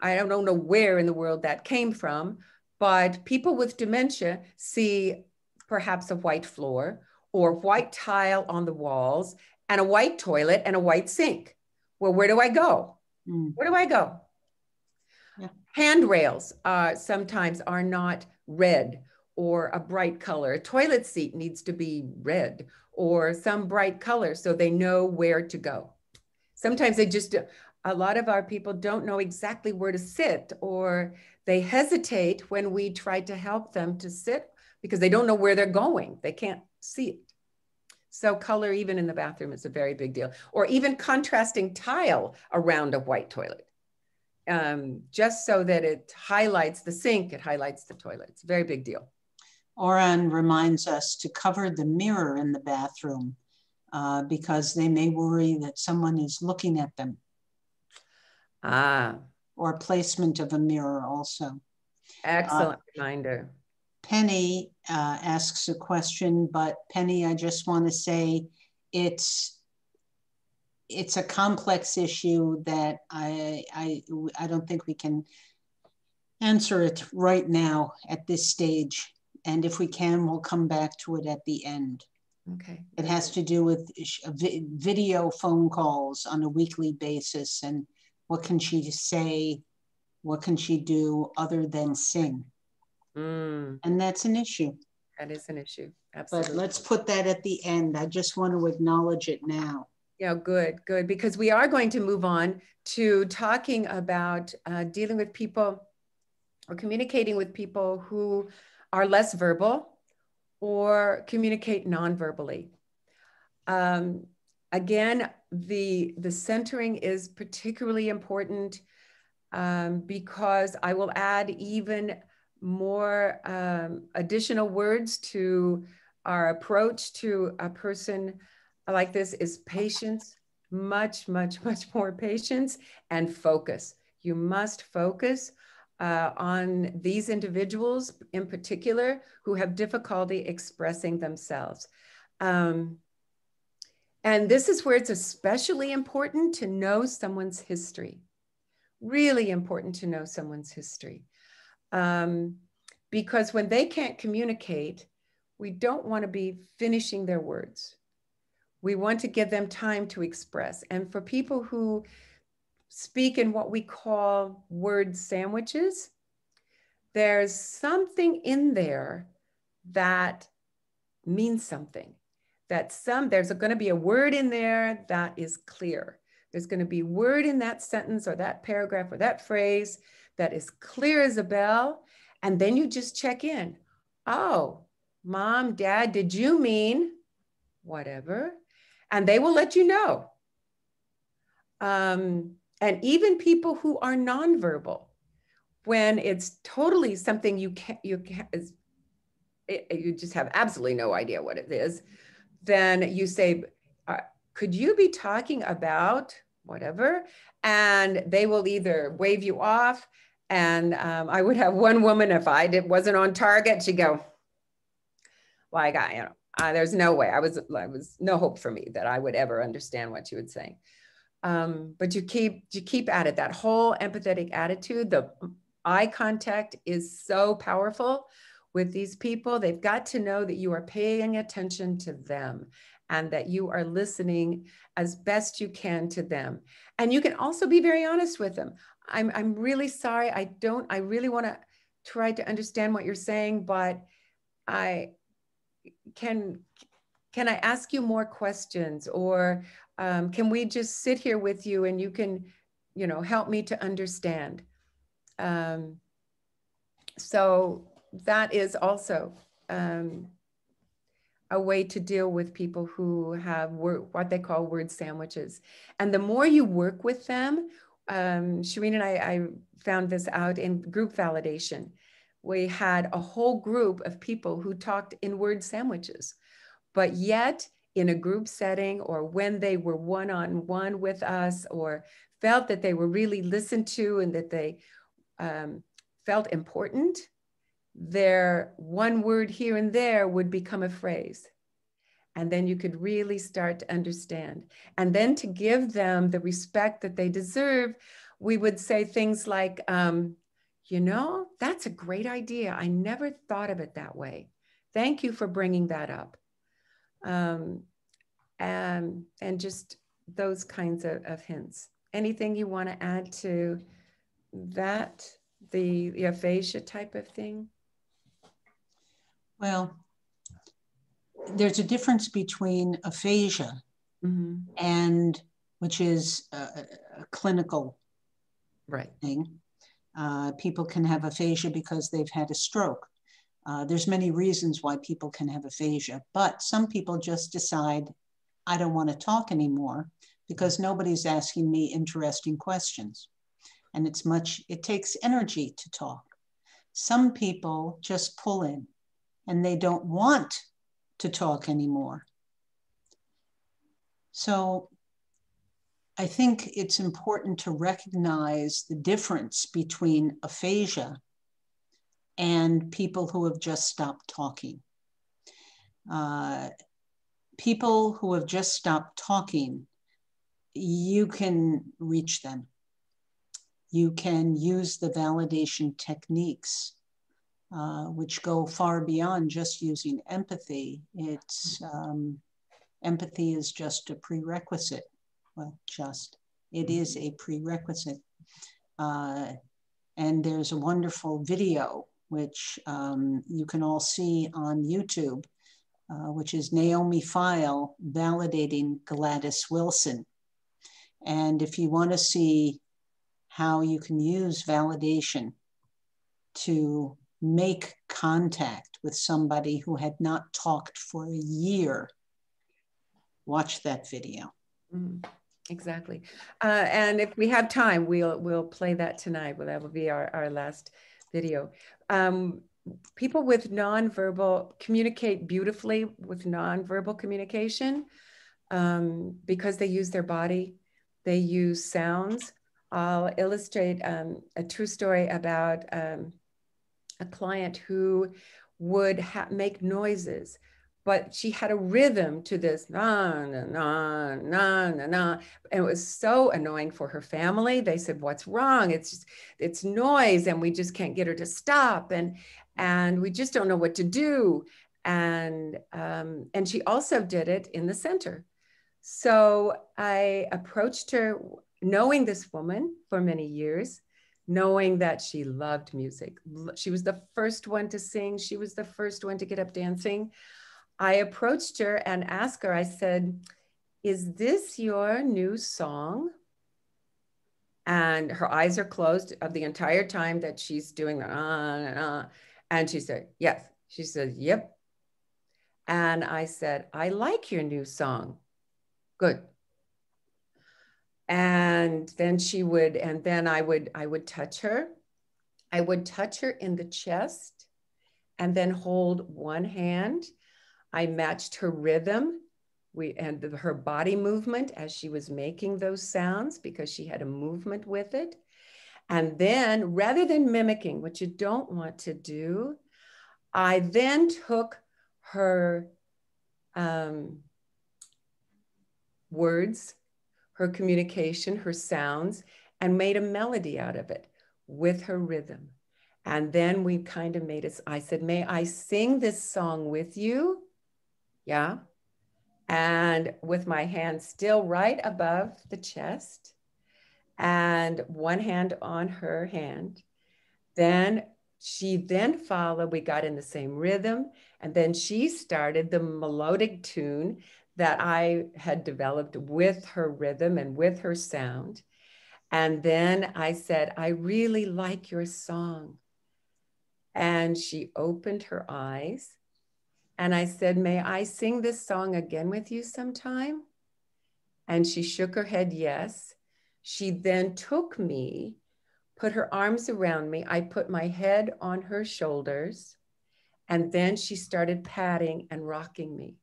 I don't know where in the world that came from, but people with dementia see perhaps a white floor or white tile on the walls and a white toilet and a white sink. Well, where do I go? Where do I go? Yeah. Handrails sometimes are not red or a bright color. A toilet seat needs to be red or some bright color so they know where to go. Sometimes a lot of our people don't know exactly where to sit, or they hesitate when we try to help them to sit because they don't know where they're going. They can't see it. So color, even in the bathroom, is a very big deal. Or even contrasting tile around a white toilet, just so that it highlights the sink, it highlights the toilet. It's a very big deal. Oran reminds us to cover the mirror in the bathroom because they may worry that someone is looking at them. Or placement of a mirror also. Excellent reminder. Penny asks a question, but Penny, I just want to say it's a complex issue that I don't think we can answer it right now at this stage. And if we can, we'll come back to it at the end. Okay. It has to do with video phone calls on a weekly basis, and what can she say? What can she do other than sing? And that's an issue. That is an issue. Absolutely. But let's put that at the end. I just want to acknowledge it now. Yeah, good, because we are going to move on to talking about dealing with people or communicating with people who are less verbal or communicate non-verbally. Again, the centering is particularly important because I will add even more additional words to our approach to a person like this is patience, much, much, much more patience and focus. You must focus on these individuals in particular who have difficulty expressing themselves. And this is where it's especially important to know someone's history. Really important to know someone's history. Because when they can't communicate, we don't want to be finishing their words. We want to give them time to express. And for people who speak in what we call word sandwiches, there's something in there that means something. There's going to be a word in there that is clear. There's going to be a word in that sentence or that paragraph or that phrase that is clear as a bell. And then you just check in. Oh, Mom, Dad, did you mean whatever? And they will let you know. And even people who are nonverbal, when it's totally something you just have absolutely no idea what it is, then you say, could you be talking about whatever? And they will either wave you off. And I would have one woman, if wasn't on target, she'd go, well, I got, there's no way. I was no hope for me that I would ever understand what you would say. But you keep at it. That whole empathetic attitude, the eye contact is so powerful with these people. They've got to know that you are paying attention to them and that you are listening as best you can to them. And you can also be very honest with them. I'm really sorry. I really want to try to understand what you're saying, but can I ask you more questions, or can we just sit here with you and you can, help me to understand? So that is also a way to deal with people who have what they call word sandwiches. And the more you work with them, Shireen and I found this out in group validation. We had a whole group of people who talked in word sandwiches, but yet in a group setting, or when they were one-on-one with us, or felt that they were really listened to and that they felt important, their one word here and there would become a phrase. And then you could really start to understand. And then to give them the respect that they deserve, we would say things like, that's a great idea. I never thought of it that way. Thank you for bringing that up. And just those kinds of hints. Anything you want to add to that, the aphasia type of thing? Well, there's a difference between aphasia and, which is a clinical thing. People can have aphasia because they've had a stroke. There's many reasons why people can have aphasia, but some people just decide, I don't want to talk anymore because nobody's asking me interesting questions. And it takes energy to talk. Some people just pull in and they don't want to talk anymore. So I think it's important to recognize the difference between aphasia and people who have just stopped talking. People who have just stopped talking, you can reach them. You can use the validation techniques, which go far beyond just using empathy. Empathy is just a prerequisite. Well, it is a prerequisite. And there's a wonderful video, which you can all see on YouTube, which is Naomi Feil validating Gladys Wilson. And if you want to see how you can use validation to make contact with somebody who had not talked for a year, watch that video. Exactly. And if we have time, we'll play that tonight. Well, that will be our last video. People with nonverbal communicate beautifully with nonverbal communication because they use their body, they use sounds. I'll illustrate a true story about a client who would make noises, but she had a rhythm to this na na na na na na, and it was so annoying for her family. They said, "What's wrong? It's noise, and we just can't get her to stop, and we just don't know what to do." And she also did it in the center. So I approached her, knowing this woman for many years, knowing that she loved music. She was the first one to sing. She was the first one to get up dancing. I approached her and asked her, I said, "Is this your new song?" And her eyes are closed of the entire time that she's doing the and she said, "Yes." She said, "Yep." And I said, "I like your new song." "Good." And then I would touch her. I would touch her in the chest and then hold one hand. I matched her rhythm and her body movement as she was making those sounds, because she had a movement with it. And then, rather than mimicking, which you don't want to do, I then took her words, her communication, her sounds, and made a melody out of it with her rhythm. And then we kind of made it, I said, "May I sing this song with you?" "Yeah." And with my hand still right above the chest and one hand on her hand. Then she followed, we got in the same rhythm, and then she started the melodic tune that I had developed with her rhythm and with her sound. And then I said, "I really like your song." And she opened her eyes and I said, "May I sing this song again with you sometime?" And she shook her head, yes. She then took me, put her arms around me. I put my head on her shoulders, and then she started patting and rocking me.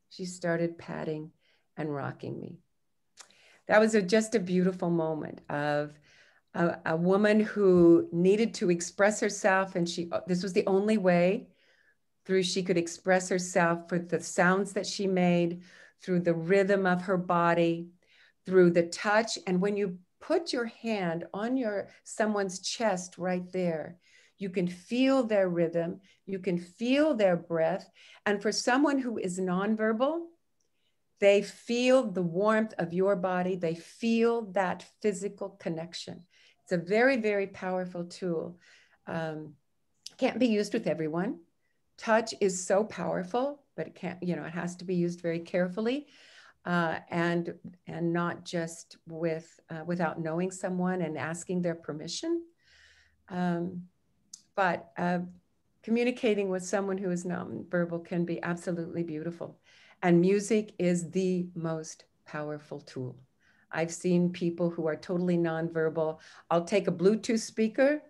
She started patting and rocking me. That was just a beautiful moment of a woman who needed to express herself, and this was the only way through she could express herself, for the sounds that she made, through the rhythm of her body, through the touch. And when you put your hand on someone's chest right there, you can feel their rhythm, you can feel their breath. And for someone who is nonverbal, they feel the warmth of your body. They feel that physical connection. It's a very, very powerful tool. Can't be used with everyone. Touch is so powerful, but it can't, it has to be used very carefully, and not just without knowing someone and asking their permission. But communicating with someone who is nonverbal can be absolutely beautiful. And music is the most powerful tool. I've seen people who are totally nonverbal. I'll take a Bluetooth speaker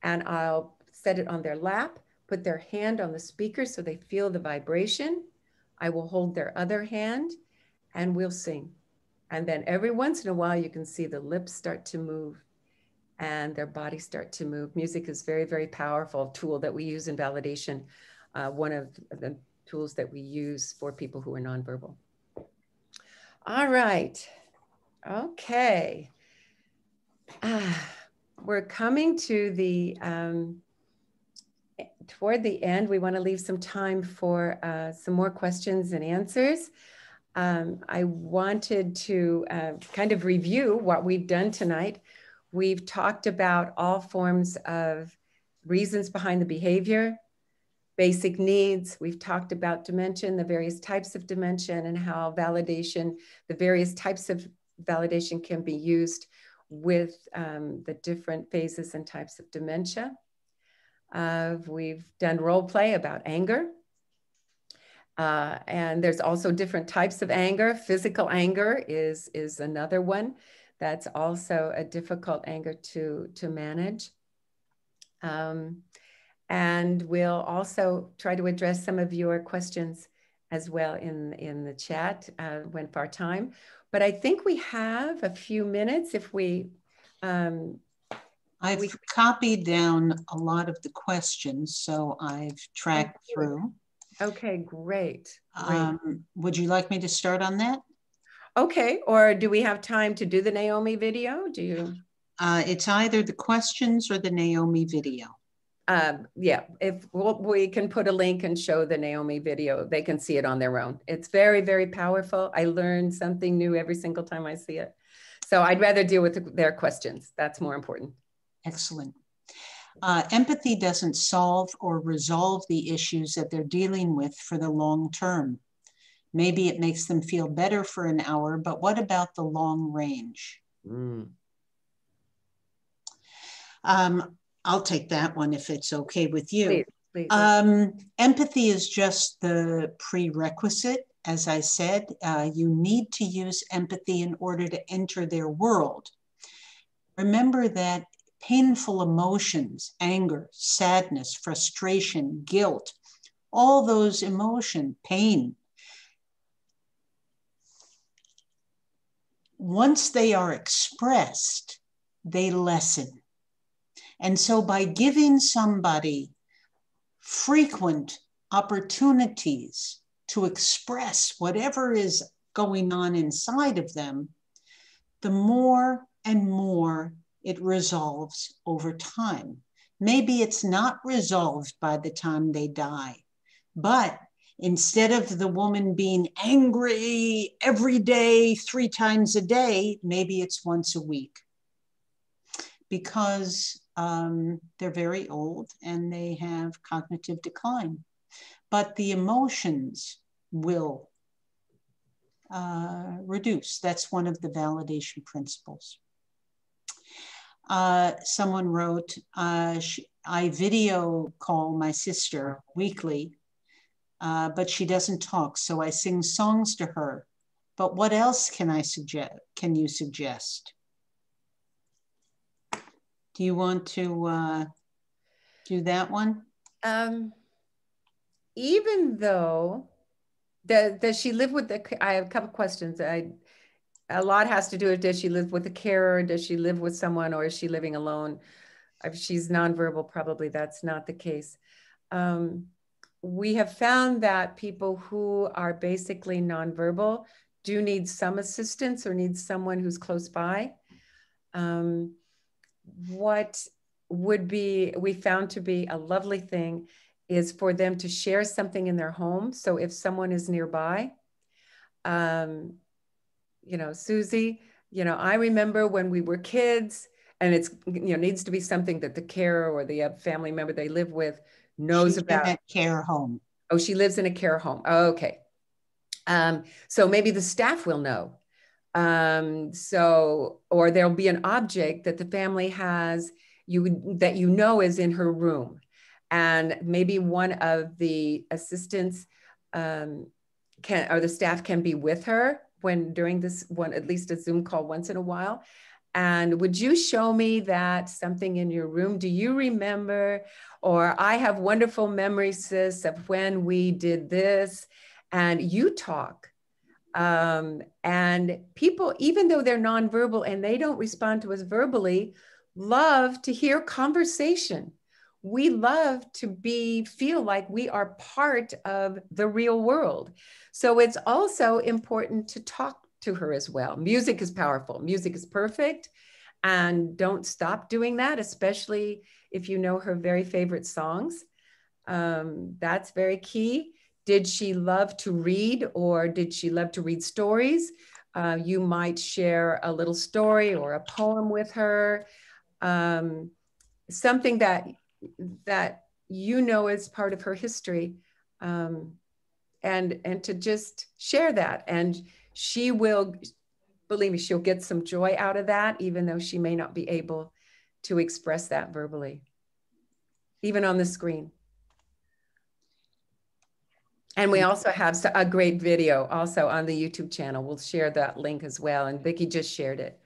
and I'll set it on their lap, put their hand on the speaker so they feel the vibration. I will hold their other hand and we'll sing. And then every once in a while, you can see the lips start to move and their bodies start to move. Music is very, very powerful tool that we use in validation. One of the tools that we use for people who are nonverbal. All right. Okay. We're coming to the, toward the end. We want to leave some time for some more questions and answers. I wanted to kind of review what we've done tonight. We've talked about all forms of reasons behind the behavior, basic needs. We've talked about dementia, the various types of dementia, and how validation, the various types of validation can be used with the different phases and types of dementia. We've done role play about anger. And there's also different types of anger. Physical anger is another one. That's also a difficult anger to manage. And we'll also try to address some of your questions as well in the chat went for our time. But I think we have a few minutes if we... I've copied down a lot of the questions, so I've tracked through. Okay, great. Would you like me to start on that? Okay, or do we have time to do the Naomi video? Do you? It's either the questions or the Naomi video. Yeah, if we can put a link and show the Naomi video, they can see it on their own. It's very, very powerful. I learn something new every single time I see it. So I'd rather deal with their questions. That's more important. Excellent. Empathy doesn't solve or resolve the issues that they're dealing with for the long term. Maybe it makes them feel better for an hour, but what about the long range? I'll take that one if it's okay with you. Please. Empathy is just the prerequisite. As I said, you need to use empathy in order to enter their world. Remember that painful emotions, anger, sadness, frustration, guilt, all those emotions, pain, once they are expressed, they lessen. And so by giving somebody frequent opportunities to express whatever is going on inside of them, the more and more it resolves over time. Maybe it's not resolved by the time they die, but instead of the woman being angry every day, 3 times a day, maybe it's once a week, because they're very old and they have cognitive decline. But the emotions will reduce. That's one of the validation principles. Someone wrote, I video call my sister weekly, but she doesn't talk, so I sing songs to her. But what else can you suggest? Do you want to do that one? Even though, does she live with I have a couple questions. A lot has to do with, does she live with a carer? Does she live with someone, or is she living alone? If she's nonverbal, probably that's not the case. We have found that people who are basically nonverbal do need some assistance or need someone who's close by. What would be, we found to be a lovely thing is for them to share something in their home. So if someone is nearby, you know, Susie, you know, I remember when we were kids, and it's, you know, needs to be something that the carer or the family member they live with knows about. In a care home. Oh, she lives in a care home. Oh, okay. So maybe the staff will know. Or there'll be an object that the family has that you know is in her room. And maybe one of the assistants or the staff can be with her during this one, at least a Zoom call once in a while. And would you show me that something in your room? Do you remember? Or I have wonderful memories, sis, of when we did this, and you talk. And people, even though they're nonverbal and they don't respond to us verbally, love to hear conversation. We love to feel like we are part of the real world. So it's also important to talk to her as well. Music is powerful. Music is perfect. And don't stop doing that, especially if you know her very favorite songs. That's very key. Did she love to read, or did she love to read stories? You might share a little story or a poem with her. Something that you know is part of her history, and to just share that. And she will, believe me, she'll get some joy out of that, even though she may not be able to express that verbally, even on the screen. And we also have a great video also on the YouTube channel. We'll share that link as well. And Vicki just shared it.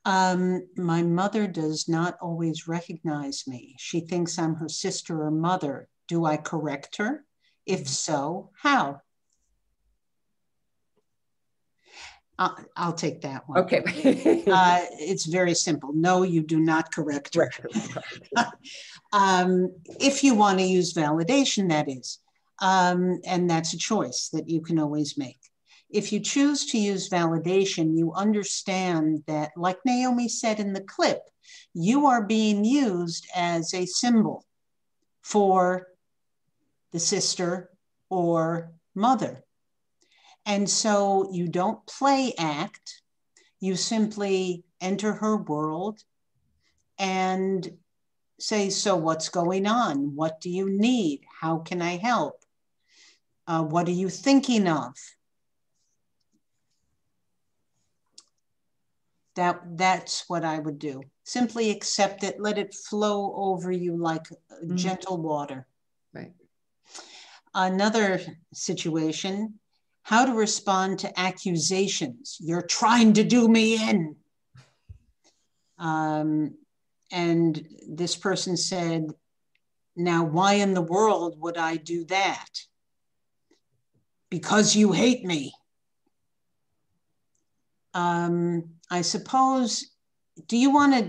My mother does not always recognize me. She thinks I'm her sister or mother. Do I correct her? If so, how? I'll take that one. Okay. It's very simple. No, you do not correct her. If you want to use validation, that is. And that's a choice that you can always make. If you choose to use validation, you understand that, like Naomi said in the clip, you are being used as a symbol for the sister or mother. And so you don't play act, you simply enter her world and say, so what's going on? What do you need? How can I help? What are you thinking of? That's what I would do. Simply accept it, let it flow over you like gentle water. Right. Another situation, how to respond to accusations. You're trying to do me in. And this person said, now why in the world would I do that? Because you hate me. I suppose, do you want to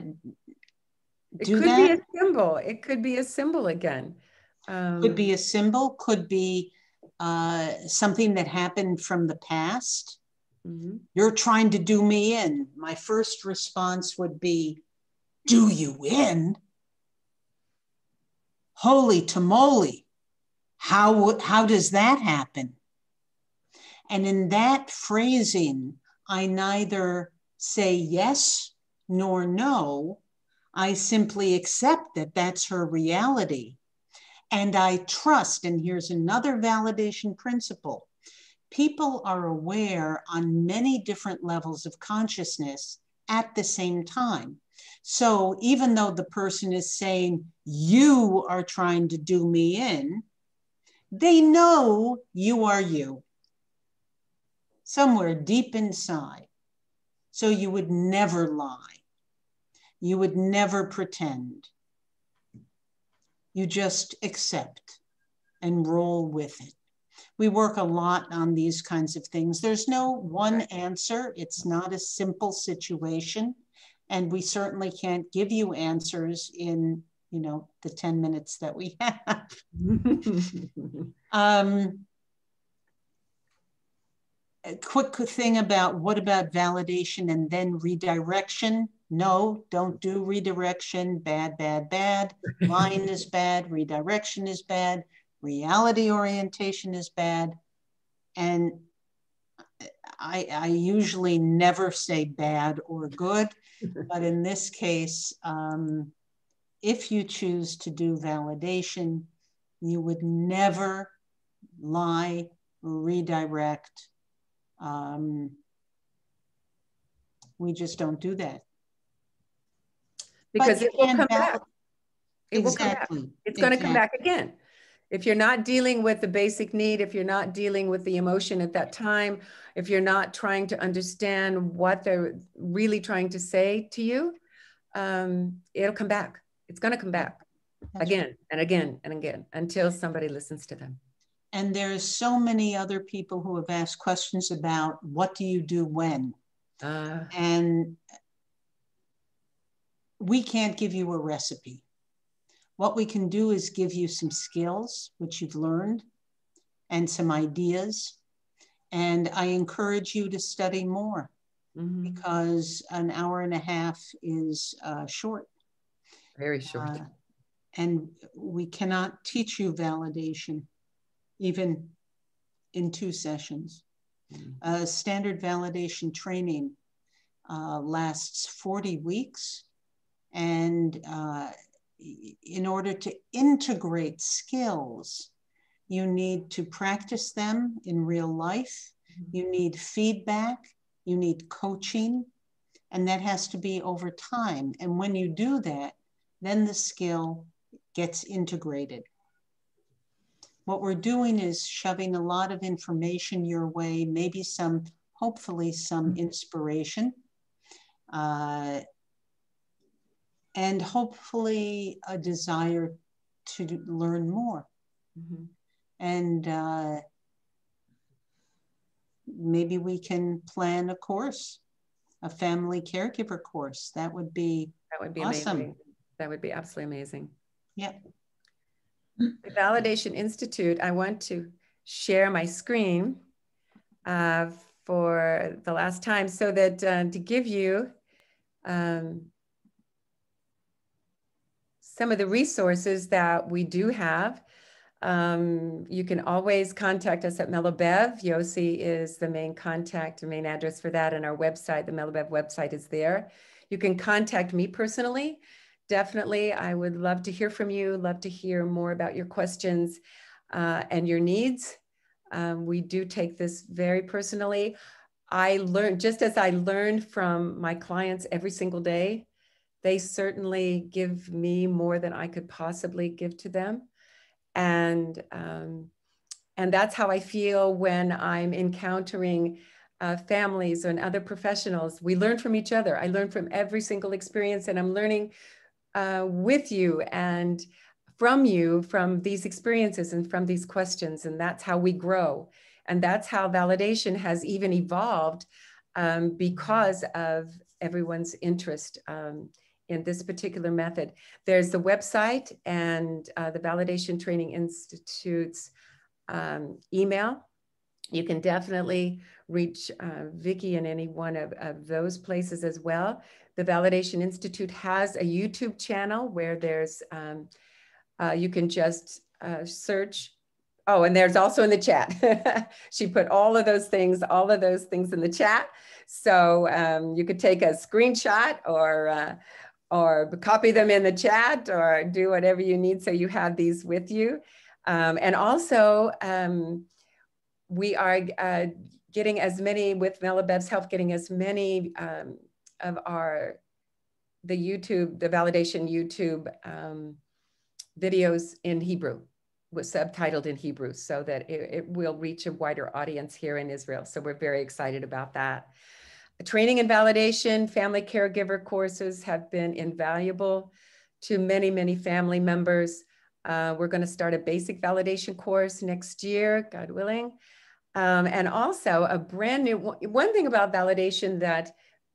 do that? It could be a symbol. It could be a symbol again. Could be a symbol, could be something that happened from the past. Mm-hmm. You're trying to do me in. My first response would be, do you in? Holy tamale. How does that happen? And in that phrasing, I neither say yes nor no. I simply accept that that's her reality. And I trust, and here's another validation principle. People are aware on many different levels of consciousness at the same time. So even though the person is saying, you are trying to do me in, they know you are you, somewhere deep inside. So you would never lie. You would never pretend. You just accept and roll with it. We work a lot on these kinds of things. There's no one answer. It's not a simple situation. And we certainly can't give you answers in, the 10 minutes that we have. A quick thing about what about validation and then redirection? No, don't do redirection. Bad, bad, bad. Lying is bad. Redirection is bad. Reality orientation is bad. And I usually never say bad or good, but in this case, if you choose to do validation, you would never lie, redirect. We just don't do that. Because it will come back. It will come back. It's going to come back again. If you're not dealing with the basic need, if you're not dealing with the emotion at that time, if you're not trying to understand what they're really trying to say to you, it'll come back. It's going to come back again and again and again until somebody listens to them. And there's so many other people who have asked questions about what do you do when? And we can't give you a recipe. What we can do is give you some skills, which you've learned, and some ideas. And I encourage you to study more because an hour and a half is short. Very short. And we cannot teach you validation, even in 2 sessions. Standard validation training lasts 40 weeks. And in order to integrate skills, you need to practice them in real life. You need feedback, you need coaching, and that has to be over time. And when you do that, then the skill gets integrated. What we're doing is shoving a lot of information your way, maybe hopefully some inspiration, and hopefully a desire to learn more. And maybe we can plan a course, a family caregiver course. That would be awesome. Amazing. That would be absolutely amazing. Yeah. The Validation Institute, I want to share my screen for the last time so that to give you some of the resources that we do have. You can always contact us at Melabev. Yossi is the main contact, the main address for that, and our website, the Melabev website, is there. You can contact me personally. Definitely, I would love to hear from you, love to hear more about your questions and your needs. We do take this very personally. I learned, just as I learned from my clients every single day, they certainly give me more than I could possibly give to them. And that's how I feel when I'm encountering families and other professionals. We learn from each other. I learn from every single experience, and I'm learning with you and from you, from these experiences and from these questions. And that's how we grow. And that's how validation has even evolved because of everyone's interest in this particular method. There's the website and the Validation Training Institute's email. You can definitely reach Vicki in any one of those places as well. The Validation Institute has a YouTube channel where there's, you can just search. Oh, and there's also in the chat. She put all of those things in the chat. So you could take a screenshot or copy them in the chat or do whatever you need so you have these with you. And also, we are getting as many, with Melabev's help, getting as many of the Validation YouTube videos in Hebrew, was subtitled in Hebrew, so that it will reach a wider audience here in Israel. So we're very excited about that. Training and validation, family caregiver courses have been invaluable to many, many family members. We're going to start a basic validation course next year, God willing. And also a brand new, one thing about validation that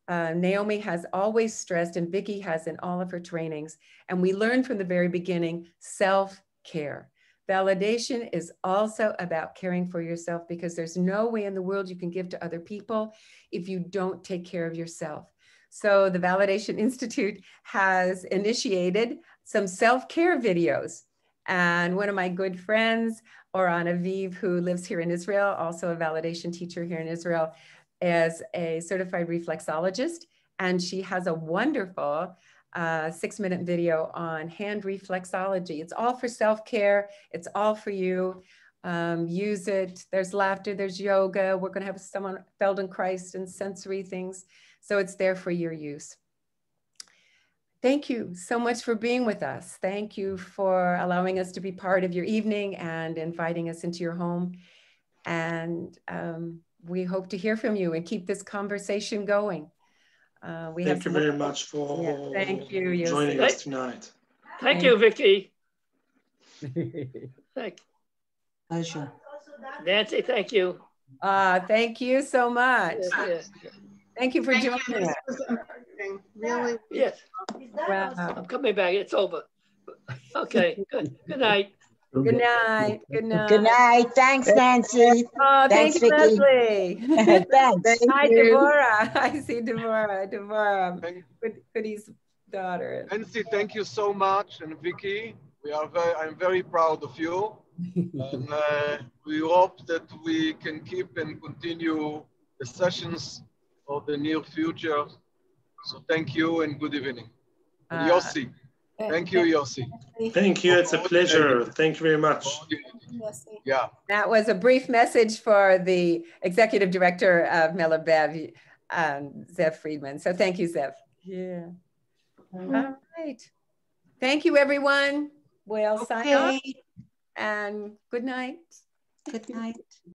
Naomi has always stressed, and Vicki has in all of her trainings, and we learned from the very beginning, self-care. Validation is also about caring for yourself, because there's no way in the world you can give to other people if you don't take care of yourself. So the Validation Institute has initiated some self-care videos. And one of my good friends, Oran Aviv, who lives here in Israel, also a validation teacher here in Israel, is a certified reflexologist. And she has a wonderful 6-minute video on hand reflexology. It's all for self-care. It's all for you. Use it. There's laughter, there's yoga. We're going to have some Feldenkrais and sensory things. So it's there for your use. Thank you so much for being with us. Thank you for allowing us to be part of your evening and inviting us into your home. And we hope to hear from you and keep this conversation going. Thank you very much for thank you, joining us tonight. Thank you, Vicki. Pleasure. Nancy, thank you. Thank you so much. Yeah. Thank you for joining us. This was amazing. Really. Yes. Wow. I'm coming back. It's over. Okay. Good night. Good night. Good night. Good night. Thanks, Nancy. Oh, Thanks, thank you, Vicki. Leslie. Thanks. Hi, Deborah. I see Deborah. Deborah, Goody's daughter. Nancy, thank you so much, and Vicki, I'm very proud of you, and we hope that we can keep and continue the sessions for the near future. So thank you and good evening. And Yossi, thank you, Yossi. Thank you. It's a pleasure. Thank you very much. Yeah. That was a brief message for the executive director of Melabev, Zev Friedman. So thank you, Zev. Yeah. All right. Thank you, everyone. We'll sign off. And good night. Good night.